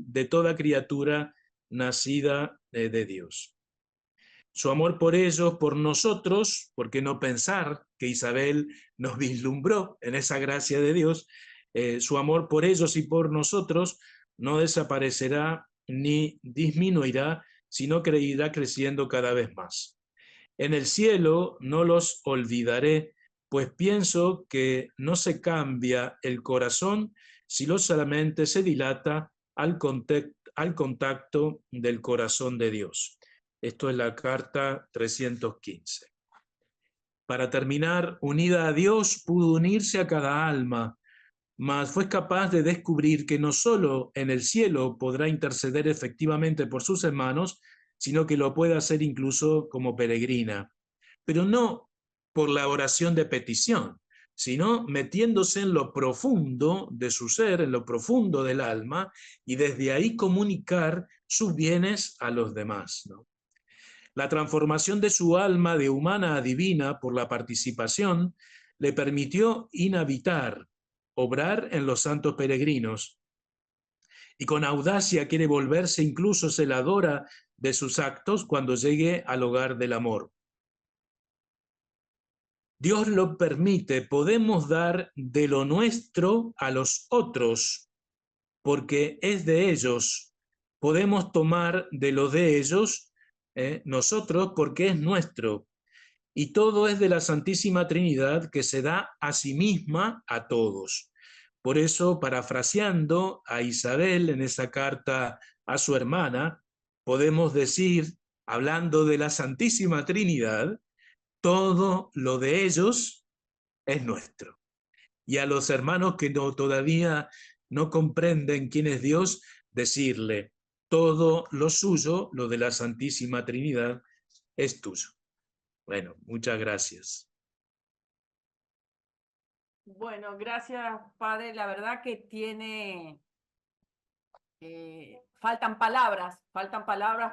de toda criatura nacida de Dios. Su amor por ellos, por nosotros, ¿por qué no pensar que Isabel nos vislumbró en esa gracia de Dios? Su amor por ellos y por nosotros no desaparecerá ni disminuirá, sino que irá creciendo cada vez más. En el cielo no los olvidaré, pues pienso que no se cambia el corazón si solamente se dilata al contacto del corazón de Dios. Esto es la carta 315. Para terminar, unida a Dios, pudo unirse a cada alma, mas fue capaz de descubrir que no solo en el cielo podrá interceder efectivamente por sus hermanos, sino que lo puede hacer incluso como peregrina. Pero no por la oración de petición, sino metiéndose en lo profundo de su ser, en lo profundo del alma, y desde ahí comunicar sus bienes a los demás, ¿no? La transformación de su alma de humana a divina por la participación le permitió inhabitar, obrar en los santos peregrinos, y con audacia quiere volverse incluso celadora de sus actos cuando llegue al hogar del amor. Dios lo permite, podemos dar de lo nuestro a los otros, porque es de ellos. Podemos tomar de lo de ellos nosotros, porque es nuestro. Y todo es de la Santísima Trinidad, que se da a sí misma a todos. Por eso, parafraseando a Isabel en esa carta a su hermana, podemos decir, hablando de la Santísima Trinidad, todo lo de ellos es nuestro. Y a los hermanos que todavía no comprenden quién es Dios, decirle, todo lo suyo, lo de la Santísima Trinidad, es tuyo. Bueno, muchas gracias. Bueno, gracias, padre. La verdad que tiene... faltan palabras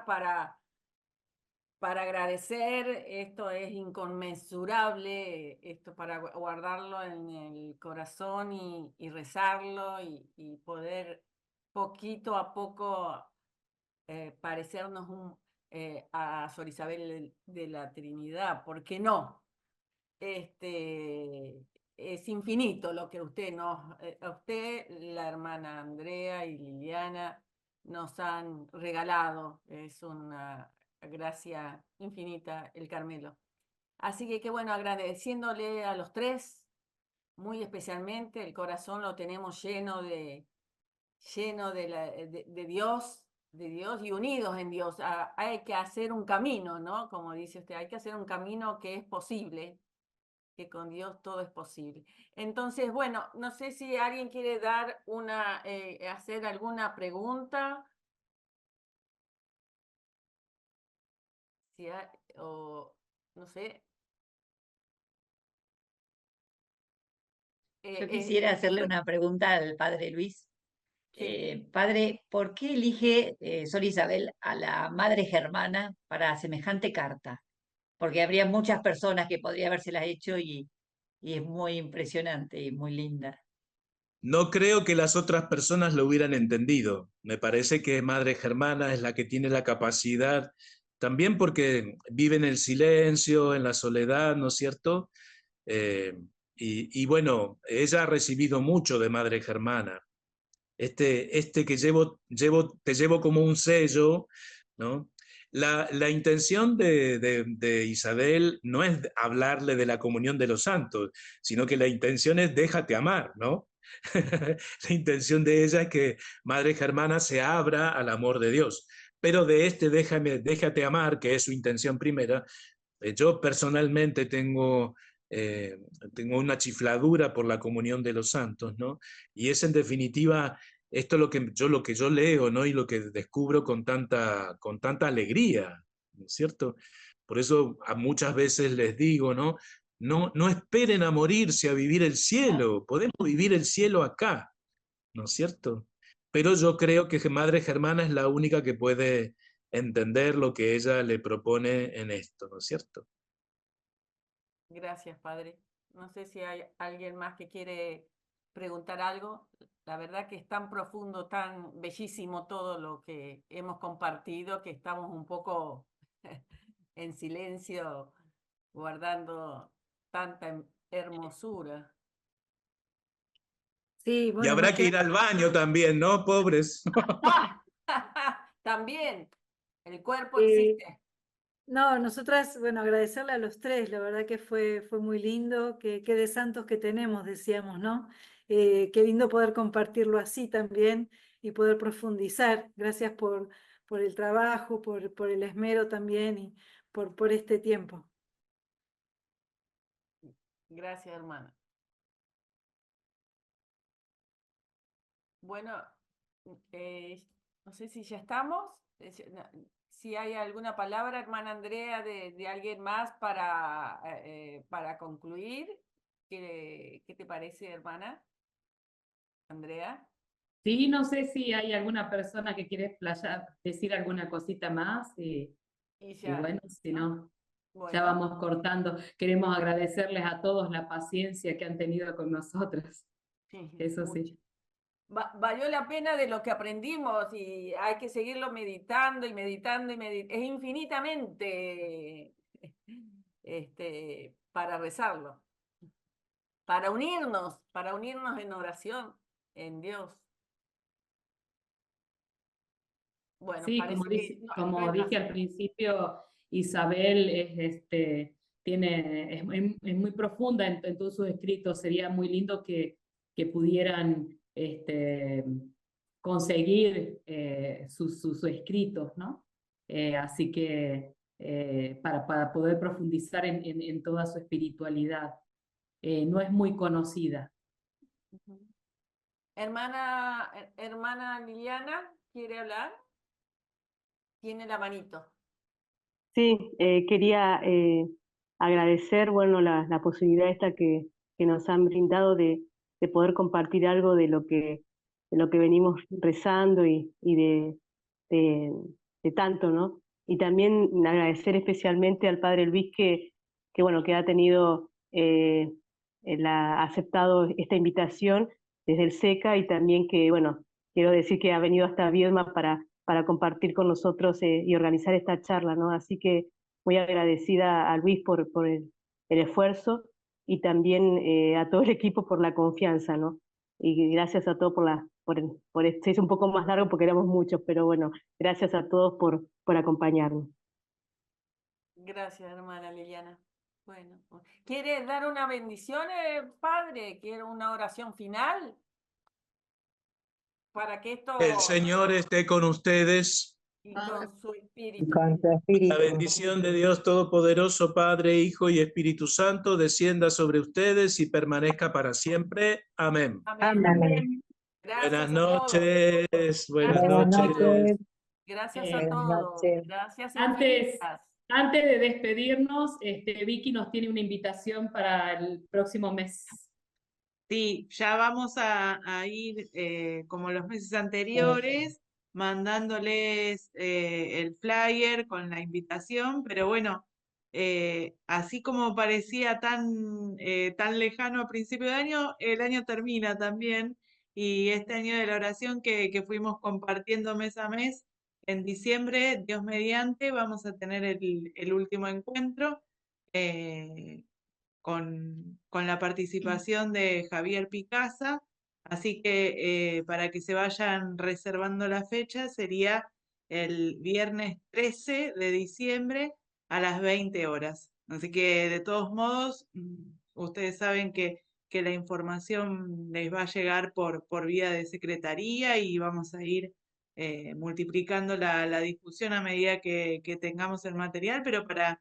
para agradecer. Esto es inconmensurable, esto para guardarlo en el corazón y rezarlo y poder poquito a poco parecernos a Sor Isabel de la Trinidad. ¿Por qué no? Es infinito lo que usted a usted, la hermana Andrea y Liliana nos han regalado. Es una gracia infinita el Carmelo. Así que bueno, agradeciéndole a los tres, muy especialmente, el corazón lo tenemos lleno de Dios, y unidos en Dios. Hay que hacer un camino, ¿no? Como dice usted, hay que hacer un camino que es posible, que con Dios todo es posible. Entonces, bueno, no sé si alguien quiere hacer alguna pregunta. O no sé. Yo quisiera hacerle una pregunta al padre Luis. Sí. Padre, ¿por qué elige Sor Isabel a la Madre Germana para semejante carta? Porque habría muchas personas que podría habérselas hecho y es muy impresionante y muy linda. No creo que las otras personas lo hubieran entendido. Me parece que Madre Germana es la que tiene la capacidad, también porque vive en el silencio, en la soledad, ¿no es cierto? Y bueno, ella ha recibido mucho de Madre Germana. Que te llevo como un sello, ¿no? La intención de Isabel no es hablarle de la comunión de los santos, sino que la intención es déjate amar, ¿no? La intención de ella es que Madre Germana se abra al amor de Dios. Pero de déjate amar, que es su intención primera, yo personalmente tengo una chifladura por la comunión de los santos, ¿no? Y es en definitiva esto es lo que yo leo, ¿no? Y lo que descubro con tanta alegría, ¿no es cierto? Por eso muchas veces les digo, ¿no? No esperen a morirse, a vivir el cielo. Podemos vivir el cielo acá, ¿no es cierto? Pero yo creo que Madre Germana es la única que puede entender lo que ella le propone en esto, ¿no es cierto? Gracias, padre. No sé si hay alguien más que quiere preguntar algo. La verdad que es tan profundo, tan bellísimo todo lo que hemos compartido que estamos un poco en silencio, guardando tanta hermosura. Sí, Y bueno, habrá que ir al baño también, ¿no? Pobres. También, el cuerpo eh, existe. no, nosotras, bueno, agradecerle a los tres, la verdad que fue muy lindo, qué de santos que tenemos, decíamos, ¿no? Qué lindo poder compartirlo así también y poder profundizar. Gracias por el trabajo, por el esmero también y por este tiempo. Gracias, hermana. Bueno, no sé si ya estamos. Si hay alguna palabra, hermana Andrea, de alguien más para concluir. ¿Qué te parece, hermana Andrea? Sí, no sé si hay alguna persona que quiere decir alguna cosita más Y y ya, bueno, si ¿no? no, ya Bueno, vamos cortando. Queremos agradecerles a todos la paciencia que han tenido con nosotros, eso mucho. sí. Valió la pena de lo que aprendimos y hay que seguirlo meditando y meditando y meditando. Es infinitamente para rezarlo, para unirnos en oración en Dios. Bueno, Sí, parece que no como hay más. dije al principio, Isabel es muy profunda en todos sus escritos. Sería muy lindo que pudieran conseguir sus escritos, ¿no? Así que para poder profundizar en toda su espiritualidad. No es muy conocida. Ujú. Hermana Liliana, ¿quiere hablar? Tiene la manito. Sí, quería agradecer, bueno, la posibilidad esta que nos han brindado de poder compartir algo de lo que venimos rezando y de, de tanto, ¿no? Y también agradecer especialmente al Padre Luis que bueno, que ha tenido, ha aceptado esta invitación desde el SECA y también que, bueno, quiero decir que ha venido hasta Viedma para compartir con nosotros y organizar esta charla, ¿no? Así que muy agradecida a Luis por el esfuerzo y también a todo el equipo por la confianza, ¿no? Y gracias a todos por este, es un poco más largo porque éramos muchos, pero bueno, gracias a todos por acompañarnos. Gracias, hermana Liliana. Bueno, ¿quiere dar una bendición, padre? ¿Quiere una oración final? Para que El esto Señor esté con ustedes. y con su Y espíritu. con tu La espíritu. bendición de Dios Todopoderoso, Padre, Hijo y Espíritu Santo, descienda sobre ustedes y permanezca para siempre. Amén. Amén. Amén. Buenas Gracias a todos. noches, buenas Gracias a Buenas todos. noches. noches. Gracias a Eh, Buenas todos. noches. Gracias antes, infinitas. antes de despedirnos, Vicky nos tiene una invitación para el próximo mes. Sí, ya vamos a ir como los meses anteriores, mandándoles el flyer con la invitación, pero bueno, así como parecía tan lejano a principio de año, el año termina también y este año de la oración que fuimos compartiendo mes a mes, en diciembre, Dios mediante, vamos a tener el último encuentro. Con la participación de Javier Picasa. Así que para que se vayan reservando la fecha, sería el viernes 13 de diciembre a las 20 horas. Así que de todos modos, ustedes saben que la información les va a llegar por vía de secretaría y vamos a ir multiplicando la discusión a medida que tengamos el material, pero para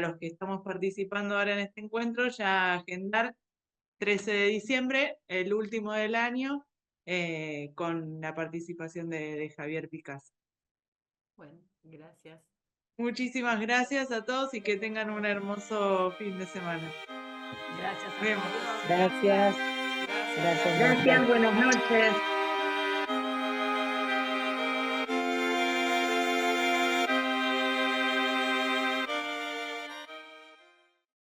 los que estamos participando ahora en este encuentro, ya agendar 13 de diciembre, el último del año, con la participación de Javier Picasso. Bueno, gracias. Muchísimas gracias a todos y que tengan un hermoso fin de semana. Gracias a Vemos. todos. Gracias. Gracias. Gracias. Gracias, buenas noches.